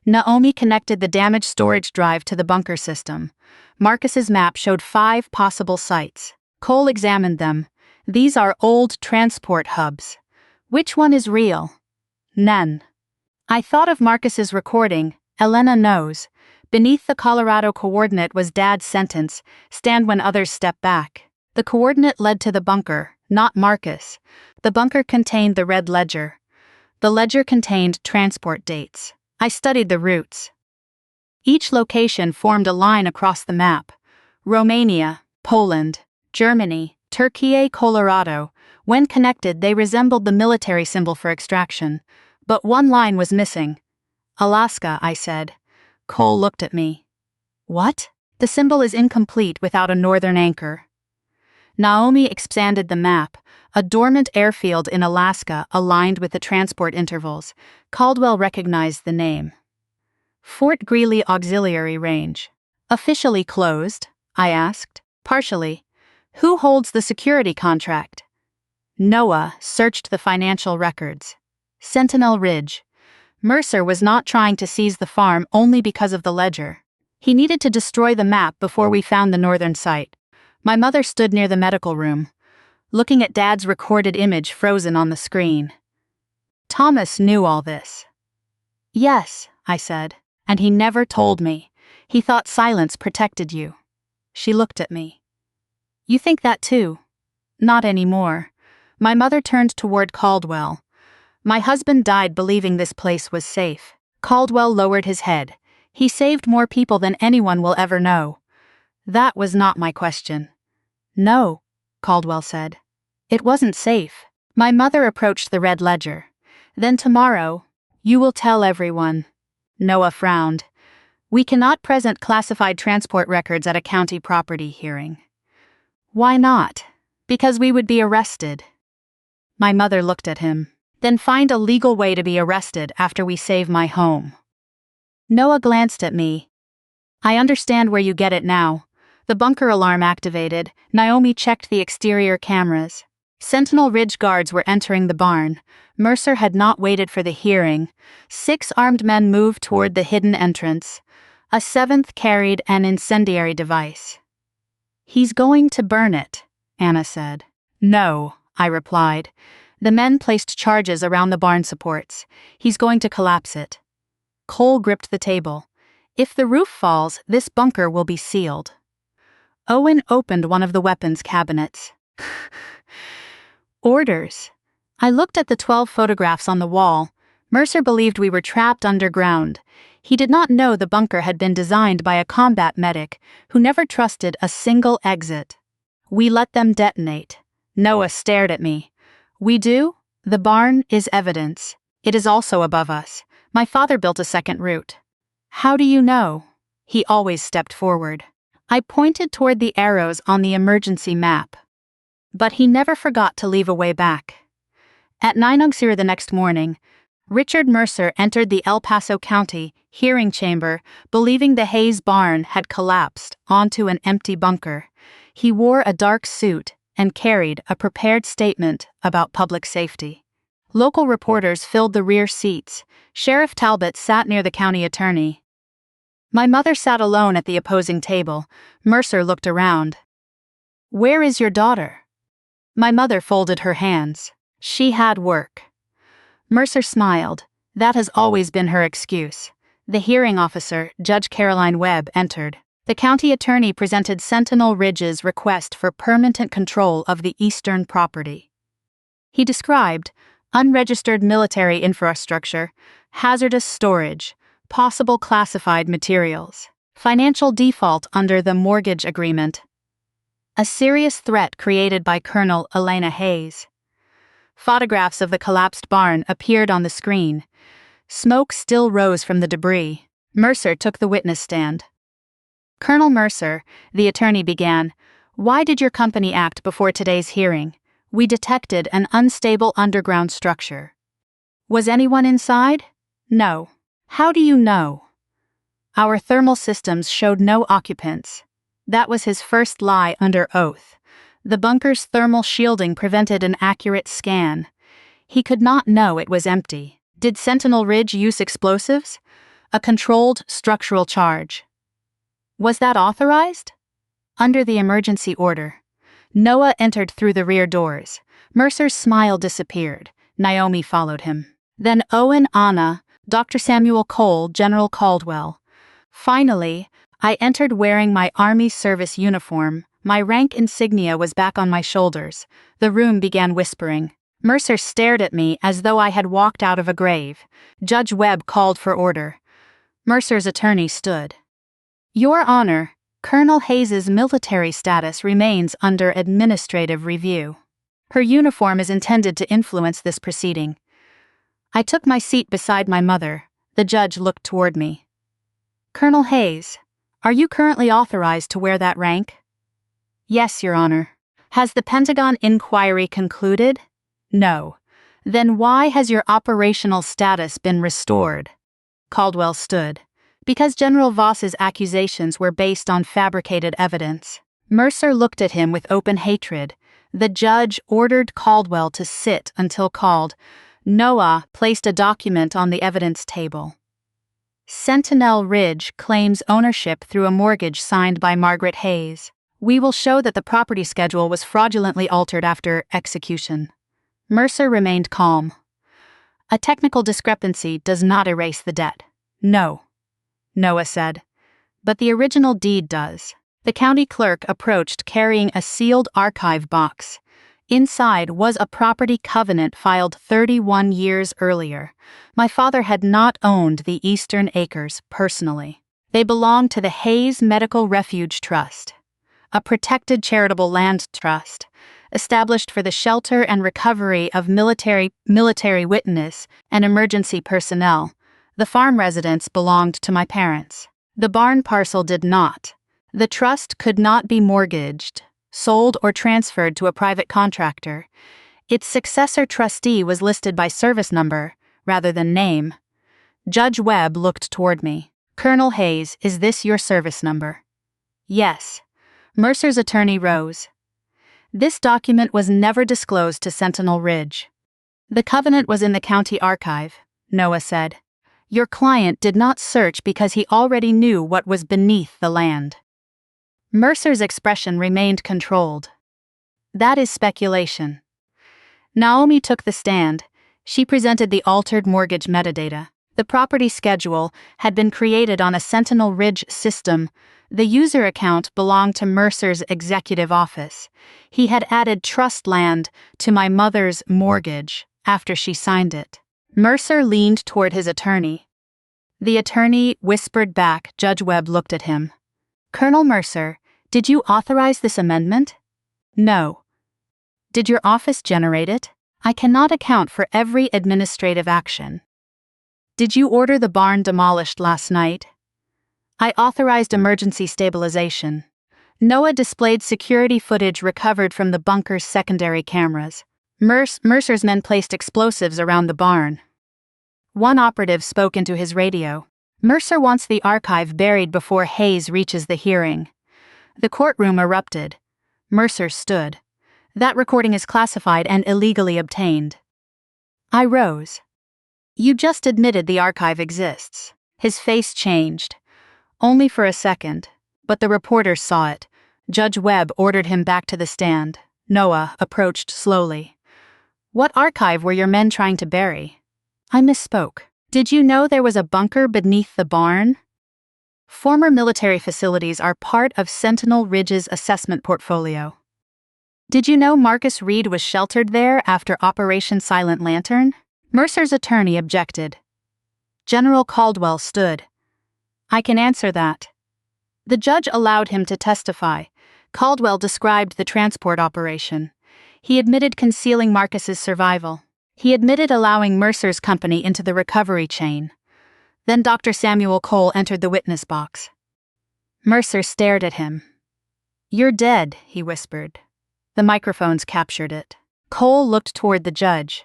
Naomi connected the damaged storage drive to the bunker system. Marcus's map showed 5 possible sites. Cole examined them. These are old transport hubs. Which one is real? None. I thought of Marcus's recording. Elena knows. Beneath the Colorado coordinate was Dad's sentence, stand when others step back. The coordinate led to the bunker, not Marcus. The bunker contained the red ledger. The ledger contained transport dates. I studied the routes. Each location formed a line across the map. Romania, Poland, Germany, Turkey, Colorado. When connected, they resembled the military symbol for extraction. But one line was missing. Alaska, I said. Cole looked at me. What? The symbol is incomplete without a northern anchor. Naomi expanded the map. A dormant airfield in Alaska aligned with the transport intervals. Caldwell recognized the name. Fort Greely Auxiliary Range. Officially closed? I asked. Partially. Who holds the security contract? Noah searched the financial records. Sentinel Ridge. Mercer was not trying to seize the farm only because of the ledger. He needed to destroy the map before we found the northern site. My mother stood near the medical room, looking at Dad's recorded image frozen on the screen. Thomas knew all this. Yes, I said, and he never told me. He thought silence protected you. She looked at me. You think that too? Not anymore. My mother turned toward Caldwell. My husband died believing this place was safe. Caldwell lowered his head. He saved more people than anyone will ever know. That was not my question. No, Caldwell said. It wasn't safe. My mother approached the red ledger. Then tomorrow, you will tell everyone. Noah frowned. We cannot present classified transport records at a county property hearing. Why not? Because we would be arrested. My mother looked at him. Then find a legal way to be arrested after we save my home. Noah glanced at me. I understand where you get it now. The bunker alarm activated. Naomi checked the exterior cameras. Sentinel Ridge guards were entering the barn. Mercer had not waited for the hearing. 6 armed men moved toward the hidden entrance. A 7th carried an incendiary device. He's going to burn it, Anna said. No, I replied. The men placed charges around the barn supports. He's going to collapse it. Cole gripped the table. If the roof falls, this bunker will be sealed. Owen opened one of the weapons cabinets. Orders. I looked at the 12 photographs on the wall. Mercer believed we were trapped underground. He did not know the bunker had been designed by a combat medic who never trusted a single exit. We let them detonate. Noah stared at me. We do? The barn is evidence. It is also above us. My father built a second route. How do you know? He always stepped forward. I pointed toward the arrows on the emergency map. But he never forgot to leave a way back. At 9 Auxerre the next morning, Richard Mercer entered the El Paso County hearing chamber, believing the Hayes barn had collapsed onto an empty bunker. He wore a dark suit and carried a prepared statement about public safety. Local reporters filled the rear seats. Sheriff Talbot sat near the county attorney. My mother sat alone at the opposing table. Mercer looked around. Where is your daughter? My mother folded her hands. She had work. Mercer smiled. That has always been her excuse. The hearing officer, Judge Caroline Webb, entered. The county attorney presented Sentinel Ridge's request for permanent control of the eastern property. He described unregistered military infrastructure, hazardous storage, possible classified materials, financial default under the mortgage agreement, a serious threat created by Colonel Elena Hayes. Photographs of the collapsed barn appeared on the screen. Smoke still rose from the debris. Mercer took the witness stand. Colonel Mercer, the attorney began, why did your company act before today's hearing? We detected an unstable underground structure. Was anyone inside? No. How do you know? Our thermal systems showed no occupants. That was his first lie under oath. The bunker's thermal shielding prevented an accurate scan. He could not know it was empty. Did Sentinel Ridge use explosives? A controlled structural charge. Was that authorized? Under the emergency order. Noah entered through the rear doors. Mercer's smile disappeared. Naomi followed him. Then Owen, Anna, Dr. Samuel Cole, General Caldwell. Finally, I entered wearing my Army service uniform. My rank insignia was back on my shoulders. The room began whispering. Mercer stared at me as though I had walked out of a grave. Judge Webb called for order. Mercer's attorney stood. Your Honor, Colonel Hayes's military status remains under administrative review. Her uniform is intended to influence this proceeding. I took my seat beside my mother. The judge looked toward me. Colonel Hayes, are you currently authorized to wear that rank? Yes, Your Honor. Has the Pentagon inquiry concluded? No. Then why has your operational status been restored? Caldwell stood. Because General Voss's accusations were based on fabricated evidence. Mercer looked at him with open hatred. The judge ordered Caldwell to sit until called. Noah placed a document on the evidence table. Sentinel Ridge claims ownership through a mortgage signed by Margaret Hayes. We will show that the property schedule was fraudulently altered after execution. Mercer remained calm. A technical discrepancy does not erase the debt. No, Noah said. But the original deed does. The county clerk approached carrying a sealed archive box. Inside was a property covenant filed 31 years earlier. My father had not owned the Eastern Acres personally. They belonged to the Hayes Medical Refuge Trust, a protected charitable land trust established for the shelter and recovery of military witness and emergency personnel. The farm residence belonged to my parents. The barn parcel did not. The trust could not be mortgaged, sold, or transferred to a private contractor. Its successor trustee was listed by service number rather than name. Judge Webb looked toward me. Colonel Hayes, is this your service number? Yes. Mercer's attorney rose. This document was never disclosed to Sentinel Ridge. The covenant was in the county archive, Noah said. Your client did not search because he already knew what was beneath the land. Mercer's expression remained controlled. That is speculation. Naomi took the stand. She presented the altered mortgage metadata. The property schedule had been created on a Sentinel Ridge system. The user account belonged to Mercer's executive office. He had added trust land to my mother's mortgage after she signed it. Mercer leaned toward his attorney. The attorney whispered back. Judge Webb looked at him. Colonel Mercer, did you authorize this amendment? No. Did your office generate it? I cannot account for every administrative action. Did you order the barn demolished last night? I authorized emergency stabilization. Noah displayed security footage recovered from the bunker's secondary cameras. Mercer's men placed explosives around the barn. One operative spoke into his radio. Mercer wants the archive buried before Hayes reaches the hearing. The courtroom erupted. Mercer stood. That recording is classified and illegally obtained. I rose. You just admitted the archive exists. His face changed. Only for a second, but the reporters saw it. Judge Webb ordered him back to the stand. Noah approached slowly. What archive were your men trying to bury? I misspoke. Did you know there was a bunker beneath the barn? Former military facilities are part of Sentinel Ridge's assessment portfolio. Did you know Marcus Reed was sheltered there after Operation Silent Lantern? Mercer's attorney objected. General Caldwell stood. I can answer that. The judge allowed him to testify. Caldwell described the transport operation. He admitted concealing Marcus's survival. He admitted allowing Mercer's company into the recovery chain. Then Dr. Samuel Cole entered the witness box. Mercer stared at him. You're dead, he whispered. The microphones captured it. Cole looked toward the judge.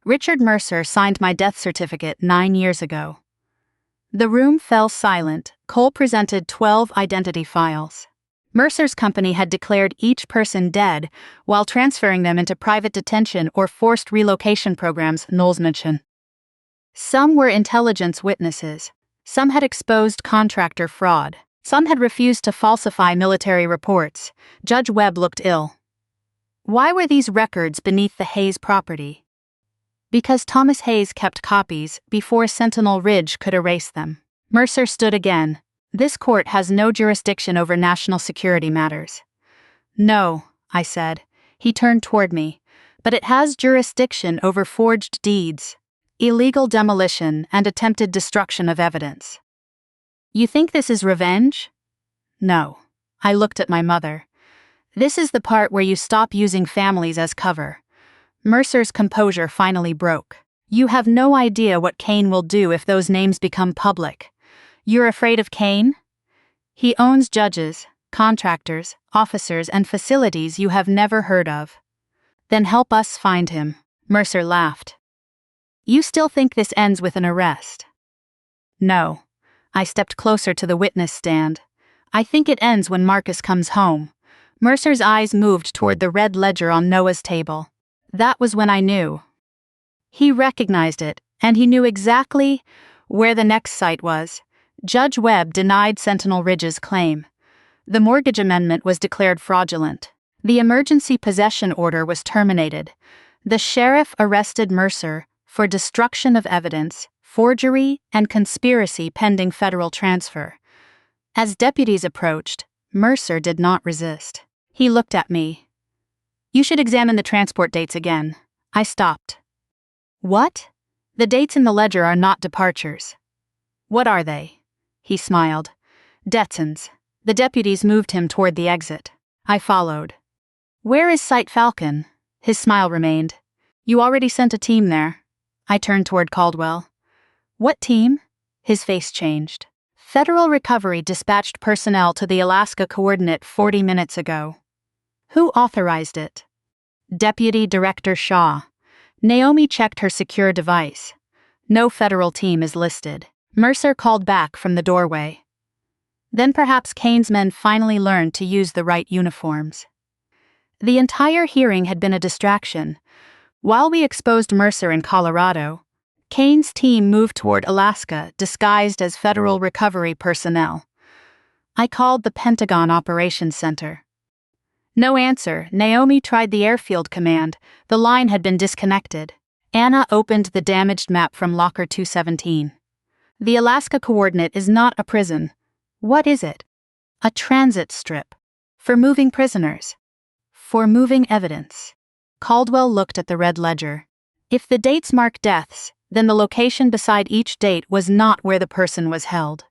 Richard Mercer signed my death certificate 9 years ago. The room fell silent. Cole presented 12 identity files. Mercer's company had declared each person dead while transferring them into private detention or forced relocation programs, Knowles mentioned. Some were intelligence witnesses. Some had exposed contractor fraud. Some had refused to falsify military reports. Judge Webb looked ill. Why were these records beneath the Hayes property? Because Thomas Hayes kept copies before Sentinel Ridge could erase them. Mercer stood again. This court has no jurisdiction over national security matters. No, I said. He turned toward me. But it has jurisdiction over forged deeds, illegal demolition, and attempted destruction of evidence. You think this is revenge? No. I looked at my mother. This is the part where you stop using families as cover. Mercer's composure finally broke. You have no idea what Kane will do if those names become public. You're afraid of Kane? He owns judges, contractors, officers, and facilities you have never heard of. Then help us find him. Mercer laughed. You still think this ends with an arrest? No. I stepped closer to the witness stand. I think it ends when Marcus comes home. Mercer's eyes moved toward the red ledger on Noah's table. That was when I knew. He recognized it, and he knew exactly where the next site was. Judge Webb denied Sentinel Ridge's claim. The mortgage amendment was declared fraudulent. The emergency possession order was terminated. The sheriff arrested Mercer for destruction of evidence, forgery, and conspiracy pending federal transfer. As deputies approached, Mercer did not resist. He looked at me. "You should examine the transport dates again." I stopped. "What?" "The dates in the ledger are not departures." "What are they?" He smiled. "Detsons." The deputies moved him toward the exit. I followed. "Where is Site Falcon?" His smile remained. "You already sent a team there." I turned toward Caldwell. "What team?" His face changed. "Federal Recovery dispatched personnel to the Alaska coordinate 40 minutes ago." "Who authorized it?" "Deputy Director Shaw." Naomi checked her secure device. "No federal team is listed." Mercer called back from the doorway. Then perhaps Kane's men finally learned to use the right uniforms. The entire hearing had been a distraction. While we exposed Mercer in Colorado, Kane's team moved toward Alaska disguised as Federal Recovery personnel. I called the Pentagon Operations Center. No answer. Naomi tried the airfield command. The line had been disconnected. Anna opened the damaged map from Locker 217. "The Alaska coordinate is not a prison." "What is it?" "A transit strip. For moving prisoners. For moving evidence." Caldwell looked at the red ledger. If the dates mark deaths, then the location beside each date was not where the person was held.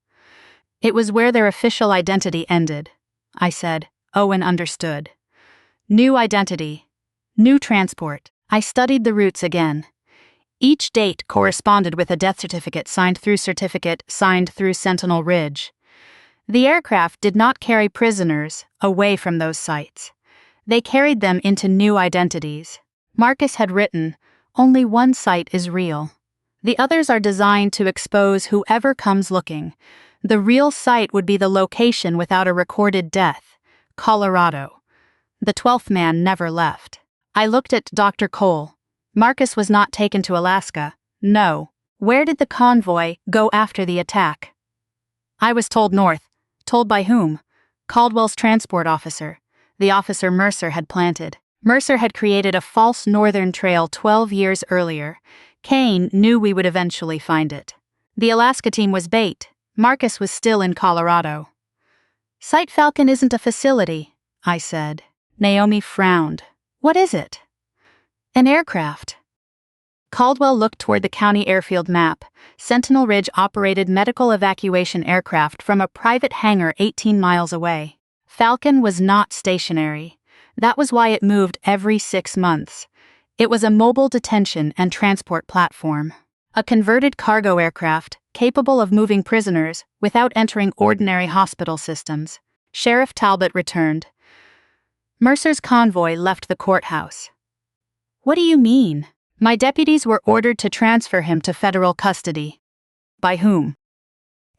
It was where their official identity ended. I said. Owen understood. New identity. New transport. I studied the routes again. Each date corresponded with a death certificate signed through Sentinel Ridge. The aircraft did not carry prisoners away from those sites. They carried them into new identities. Marcus had written, "Only one site is real. The others are designed to expose whoever comes looking. The real site would be the location without a recorded death, Colorado." The 12th man never left. I looked at Dr. Cole. Marcus was not taken to Alaska. No. Where did the convoy go after the attack? I was told north. Told by whom? Caldwell's transport officer. The officer Mercer had planted. Mercer had created a false northern trail 12 years earlier. Kane knew we would eventually find it. The Alaska team was bait. Marcus was still in Colorado. "Site Falcon isn't a facility," I said. Naomi frowned. "What is it?" "An aircraft." Caldwell looked toward the county airfield map. Sentinel Ridge operated medical evacuation aircraft from a private hangar 18 miles away. Falcon was not stationary. That was why it moved every 6 months. It was a mobile detention and transport platform. A converted cargo aircraft, capable of moving prisoners without entering ordinary hospital systems. Sheriff Talbot returned. Mercer's convoy left the courthouse. "What do you mean?" "My deputies were ordered to transfer him to federal custody." "By whom?"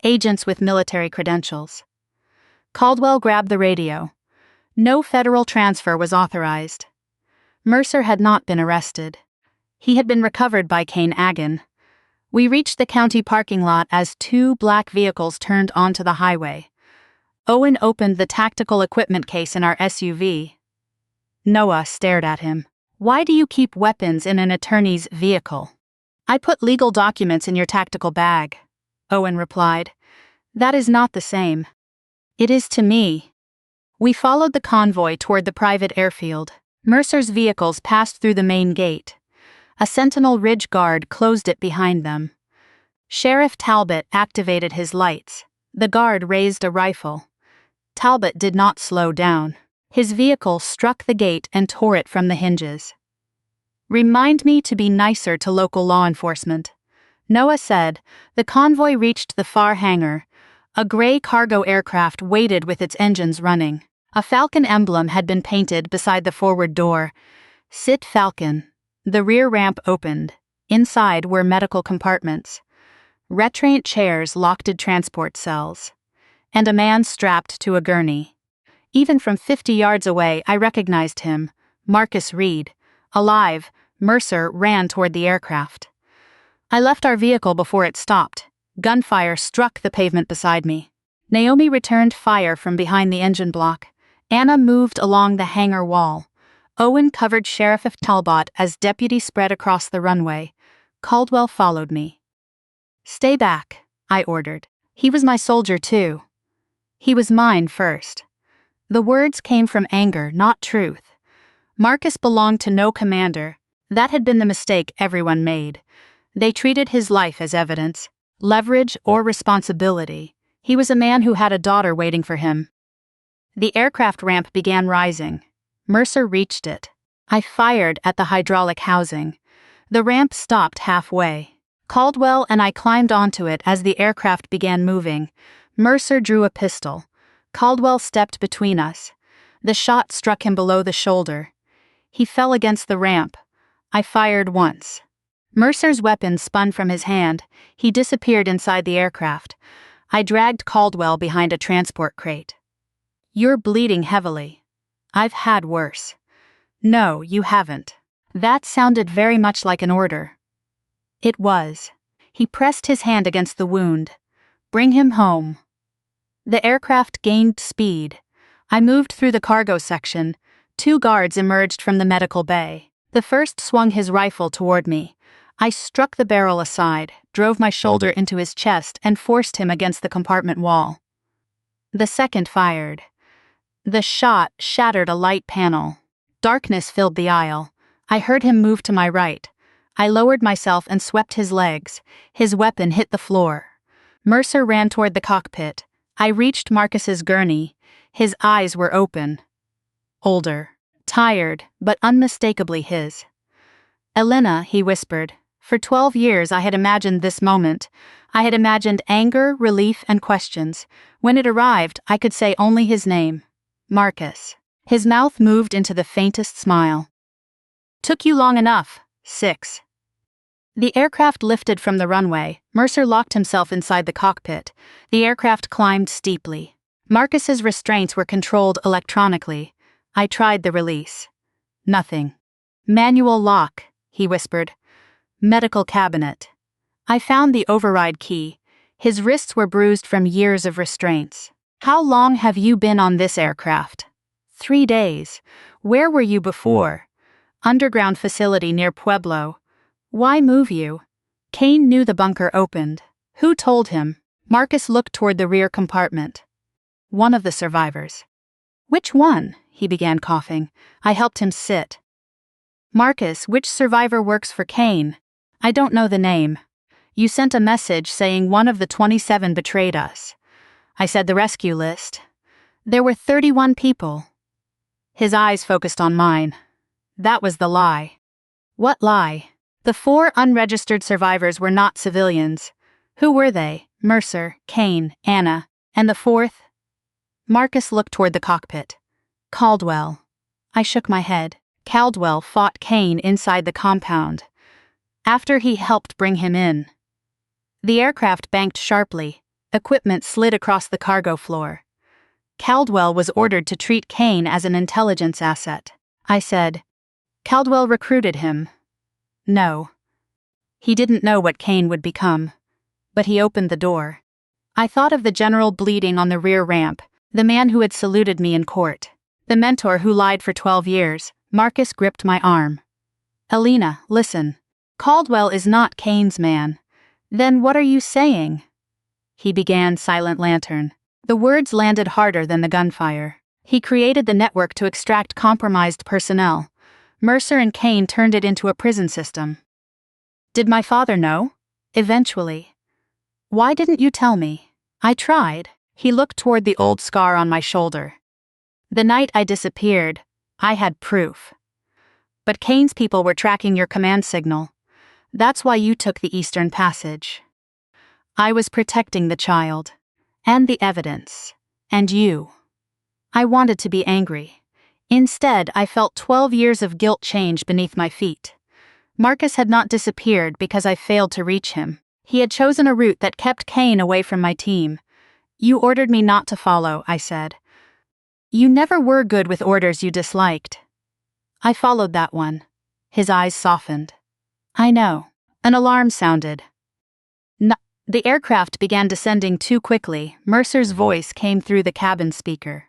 "Agents with military credentials." Caldwell grabbed the radio. No federal transfer was authorized. Mercer had not been arrested. He had been recovered by Kane Agin. We reached the county parking lot as 2 black vehicles turned onto the highway. Owen opened the tactical equipment case in our SUV. Noah stared at him. "Why do you keep weapons in an attorney's vehicle?" "I put legal documents in your tactical bag," Owen replied. "That is not the same." "It is to me." We followed the convoy toward the private airfield. Mercer's vehicles passed through the main gate. A Sentinel Ridge guard closed it behind them. Sheriff Talbot activated his lights. The guard raised a rifle. Talbot did not slow down. His vehicle struck the gate and tore it from the hinges. "Remind me to be nicer to local law enforcement," Noah said. The convoy reached the far hangar. A gray cargo aircraft waited with its engines running. A Falcon emblem had been painted beside the forward door. "Site Falcon." The rear ramp opened. Inside were medical compartments. Retraint chairs locked transport cells. And a man strapped to a gurney. Even from 50 yards away, I recognized him. Marcus Reed. Alive, Mercer ran toward the aircraft. I left our vehicle before it stopped. Gunfire struck the pavement beside me. Naomi returned fire from behind the engine block. Anna moved along the hangar wall. Owen covered Sheriff Talbot as deputy spread across the runway. Caldwell followed me. "Stay back," I ordered. He was my soldier too. He was mine first. The words came from anger, not truth. Marcus belonged to no commander. That had been the mistake everyone made. They treated his life as evidence, leverage, or responsibility. He was a man who had a daughter waiting for him. The aircraft ramp began rising. Mercer reached it. I fired at the hydraulic housing. The ramp stopped halfway. Caldwell and I climbed onto it as the aircraft began moving. Mercer drew a pistol. Caldwell stepped between us. The shot struck him below the shoulder. He fell against the ramp. I fired once. Mercer's weapon spun from his hand. He disappeared inside the aircraft. I dragged Caldwell behind a transport crate. "You're bleeding heavily." "I've had worse." "No, you haven't." That sounded very much like an order. It was. He pressed his hand against the wound. "Bring him home." The aircraft gained speed. I moved through the cargo section. 2 guards emerged from the medical bay. The first swung his rifle toward me. I struck the barrel aside, drove my shoulder into his chest, and forced him against the compartment wall. The second fired. The shot shattered a light panel. Darkness filled the aisle. I heard him move to my right. I lowered myself and swept his legs. His weapon hit the floor. Mercer ran toward the cockpit. I reached Marcus's gurney. His eyes were open. Older. Tired, but unmistakably his. "Elena," he whispered. For 12 years I had imagined this moment. I had imagined anger, relief, and questions. When it arrived, I could say only his name. Marcus. His mouth moved into the faintest smile. "Took you long enough. 6. The aircraft lifted from the runway. Mercer locked himself inside the cockpit. The aircraft climbed steeply. Marcus's restraints were controlled electronically. I tried the release. Nothing. "Manual lock," he whispered. "Medical cabinet." I found the override key. His wrists were bruised from years of restraints. "How long have you been on this aircraft?" 3 days. "Where were you before?" "Underground facility near Pueblo." "Why move you?" Kane knew the bunker opened. Who told him? Marcus looked toward the rear compartment. "One of the survivors." "Which one?" He began coughing. I helped him sit. "Marcus, which survivor works for Kane?" "I don't know the name." "You sent a message saying one of the 27 betrayed us." I said the rescue list. "There were 31 people." His eyes focused on mine. That was the lie. "What lie?" "The 4 unregistered survivors were not civilians." "Who were they?" "Mercer, Kane, Anna, and the 4th?" Marcus looked toward the cockpit. "Caldwell." I shook my head. Caldwell fought Kane inside the compound. After he helped bring him in. The aircraft banked sharply. Equipment slid across the cargo floor. Caldwell was ordered to treat Kane as an intelligence asset. I said, "Caldwell recruited him." "No." He didn't know what Kane would become. But he opened the door. I thought of the general bleeding on the rear ramp, the man who had saluted me in court, the mentor who lied for 12 years. Marcus gripped my arm. "Elena, listen. Caldwell is not Kane's man." "Then what are you saying?" He began Silent Lantern. The words landed harder than the gunfire. He created the network to extract compromised personnel. Mercer and Kane turned it into a prison system. "Did my father know?" "Eventually." "Why didn't you tell me?" "I tried." He looked toward the old scar on my shoulder. "The night I disappeared, I had proof. But Kane's people were tracking your command signal. That's why you took the Eastern Passage." I was protecting the child. And the evidence. And you. I wanted to be angry. Instead, I felt 12 years of guilt change beneath my feet. Marcus had not disappeared because I failed to reach him. He had chosen a route that kept Kane away from my team. "You ordered me not to follow," I said. "You never were good with orders you disliked." "I followed that one." His eyes softened. "I know." An alarm sounded. The aircraft began descending too quickly. Mercer's voice came through the cabin speaker.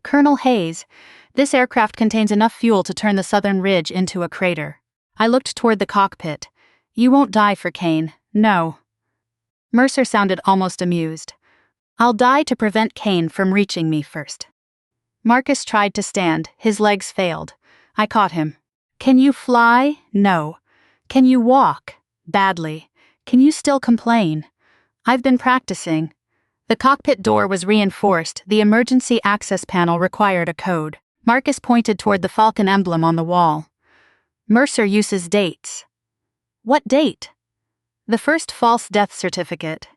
"Colonel Hayes, this aircraft contains enough fuel to turn the southern ridge into a crater." I looked toward the cockpit. "You won't die for Kane, no." Mercer sounded almost amused. "I'll die to prevent Kane from reaching me first." Marcus tried to stand, his legs failed. I caught him. "Can you fly? No. Can you walk? Badly. Can you still complain?" "I've been practicing." The cockpit door was reinforced. The emergency access panel required a code. Marcus pointed toward the Falcon emblem on the wall. "Mercer uses dates." "What date?" "The first false death certificate."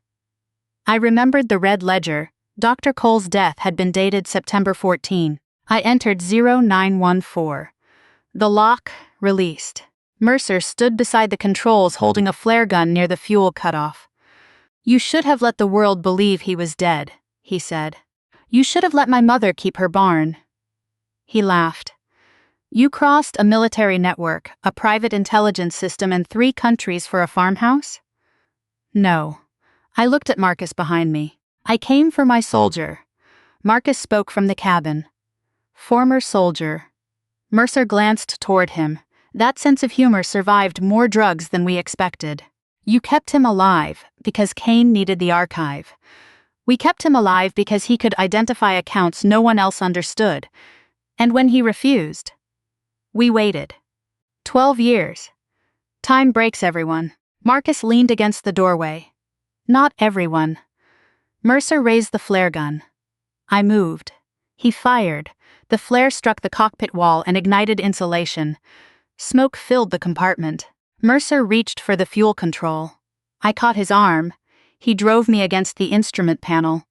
I remembered the red ledger. Dr. Cole's death had been dated September 14. I entered 0914. The lock released. Mercer stood beside the controls holding a flare gun near the fuel cutoff. "You should have let the world believe he was dead," he said. "You should have let my mother keep her barn." He laughed. "You crossed a military network, a private intelligence system, and 3 countries for a farmhouse?" "No." I looked at Marcus behind me. "I came for my soldier." Marcus spoke from the cabin. "Former soldier." Mercer glanced toward him. That sense of humor survived more drugs than we expected. "You kept him alive because Kane needed the archive. We kept him alive because he could identify accounts no one else understood. And when he refused, we waited. 12 years. Time breaks everyone." Marcus leaned against the doorway. "Not everyone." Mercer raised the flare gun. I moved. He fired. The flare struck the cockpit wall and ignited insulation. Smoke filled the compartment. Mercer reached for the fuel control. I caught his arm. He drove me against the instrument panel.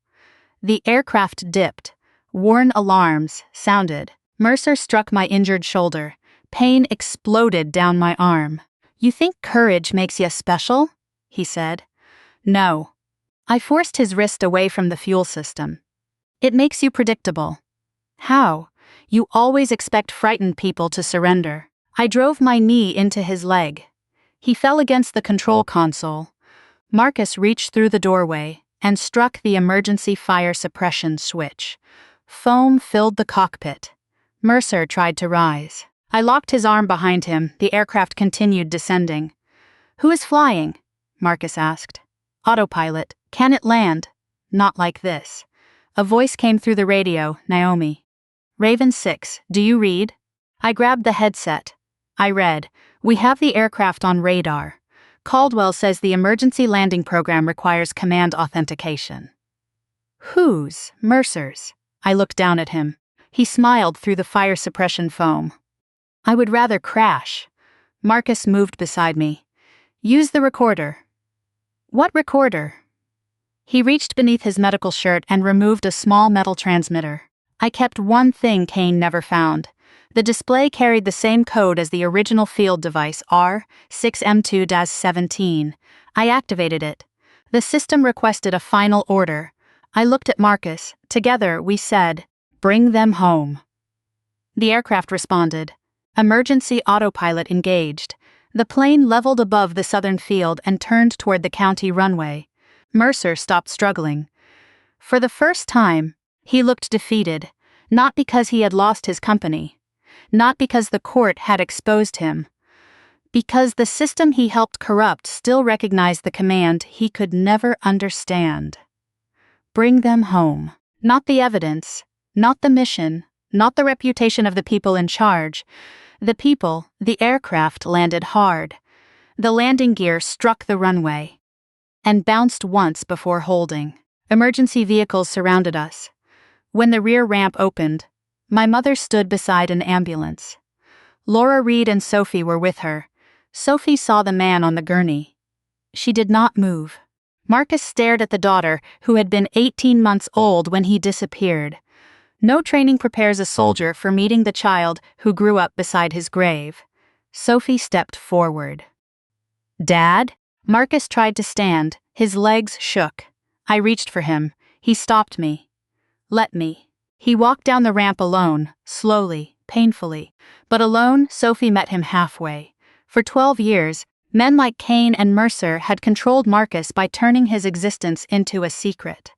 The aircraft dipped. Warn alarms sounded. Mercer struck my injured shoulder. Pain exploded down my arm. "You think courage makes you special?" he said. "No." I forced his wrist away from the fuel system. "It makes you predictable." "How?" "You always expect frightened people to surrender." I drove my knee into his leg. He fell against the control console. Marcus reached through the doorway and struck the emergency fire suppression switch. Foam filled the cockpit. Mercer tried to rise. I locked his arm behind him. The aircraft continued descending. "Who is flying?" Marcus asked. "Autopilot. Can it land?" "Not like this." A voice came through the radio. "Naomi." "Raven 6, do you read?" I grabbed the headset. I read, "We have the aircraft on radar. Caldwell says the emergency landing program requires command authentication." "Whose?" "Mercer's." I looked down at him. He smiled through the fire suppression foam. "I would rather crash." Marcus moved beside me. "Use the recorder." "What recorder?" He reached beneath his medical shirt and removed a small metal transmitter. I kept one thing Kane never found. The display carried the same code as the original field device R6M2-17. I activated it. The system requested a final order. I looked at Marcus. Together, we said, "Bring them home." The aircraft responded. Emergency autopilot engaged. The plane leveled above the southern field and turned toward the county runway. Mercer stopped struggling. For the first time, he looked defeated, not because he had lost his company. Not because the court had exposed him. Because the system he helped corrupt still recognized the command he could never understand. Bring them home. Not the evidence, not the mission, not the reputation of the people in charge. The people, the aircraft landed hard. The landing gear struck the runway and bounced once before holding. Emergency vehicles surrounded us. When the rear ramp opened, my mother stood beside an ambulance. Laura Reed and Sophie were with her. Sophie saw the man on the gurney. She did not move. Marcus stared at the daughter, who had been 18 months old when he disappeared. No training prepares a soldier for meeting the child who grew up beside his grave. Sophie stepped forward. "Dad?" Marcus tried to stand. His legs shook. I reached for him. He stopped me. "Let me." He walked down the ramp alone, slowly, painfully. But alone, Sophie met him halfway. For 12 years, Men like Kane and Mercer had controlled Marcus by turning his existence into a secret.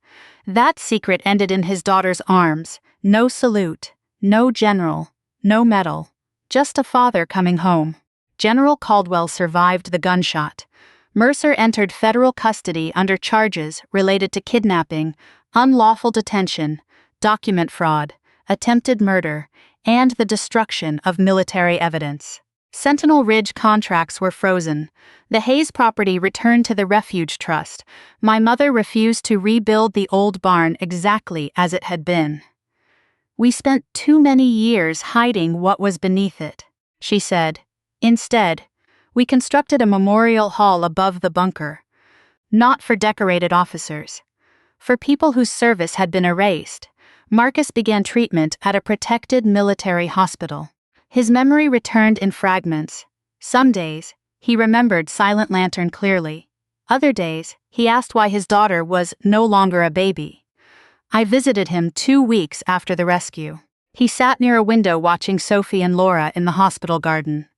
That secret ended in his daughter's arms. No salute, no general, no medal, just a father coming home. General Caldwell survived the gunshot. Mercer entered federal custody under charges related to kidnapping, unlawful detention, document fraud, attempted murder, and the destruction of military evidence. Sentinel Ridge contracts were frozen. The Hayes property returned to the Refuge Trust. My mother refused to rebuild the old barn exactly as it had been. "We spent too many years hiding what was beneath it," she said. "Instead, we constructed a memorial hall above the bunker. Not for decorated officers. For people whose service had been erased." Marcus began treatment at a protected military hospital. His memory returned in fragments. Some days, he remembered Silent Lantern clearly. Other days, he asked why his daughter was no longer a baby. I visited him 2 weeks after the rescue. He sat near a window watching Sophie and Laura in the hospital garden.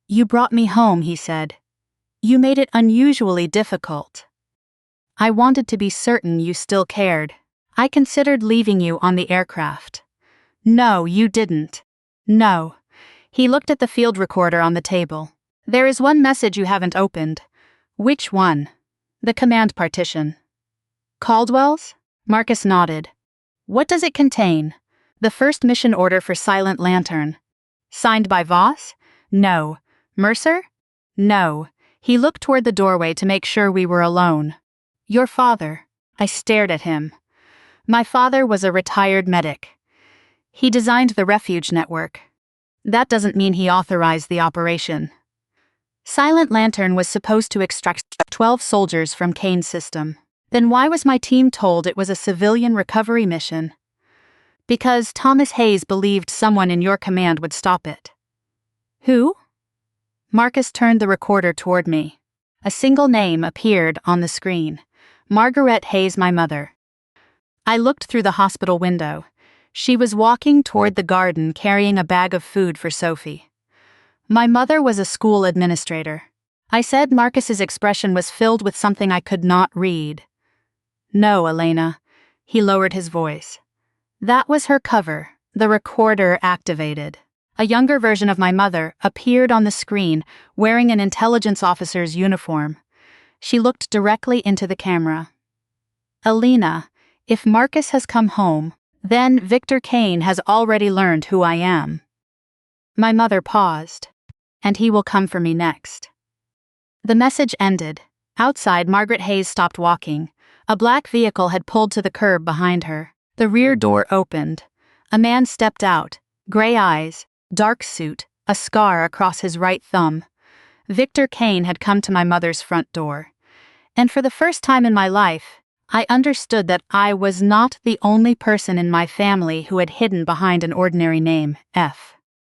"You brought me home," he said. "You made it unusually difficult. I wanted to be certain you still cared. I considered leaving you on the aircraft." "No, you didn't." "No." He looked at the field recorder on the table. "There is one message you haven't opened." "Which one?" "The command partition." "Caldwell's?" Marcus nodded. "What does it contain?" "The first mission order for Silent Lantern." "Signed by Voss?" "No." "Mercer?" "No." He looked toward the doorway to make sure we were alone. "Your father." I stared at him. My father was a retired medic. He designed the refuge network. That doesn't mean he authorized the operation. Silent Lantern was supposed to extract 12 soldiers from Kane's system. Then why was my team told it was a civilian recovery mission? Because Thomas Hayes believed someone in your command would stop it. Who? Marcus turned the recorder toward me. A single name appeared on the screen. Margaret Hayes, my mother. I looked through the hospital window. She was walking toward the garden carrying a bag of food for Sophie. My mother was a school administrator. I said Marcus's expression was filled with something I could not read. "No, Elena." He lowered his voice. "That was her cover." The recorder activated. A younger version of my mother appeared on the screen wearing an intelligence officer's uniform. She looked directly into the camera. "Elena, if Marcus has come home, then Victor Kane has already learned who I am." My mother paused. "And he will come for me next." The message ended. Outside, Margaret Hayes stopped walking. A black vehicle had pulled to the curb behind her. The rear door opened. A man stepped out, gray eyes, dark suit, a scar across his right thumb. Victor Kane had come to my mother's front door. And for the first time in my life, I understood that I was not the only person in my family who had hidden behind an ordinary name, F.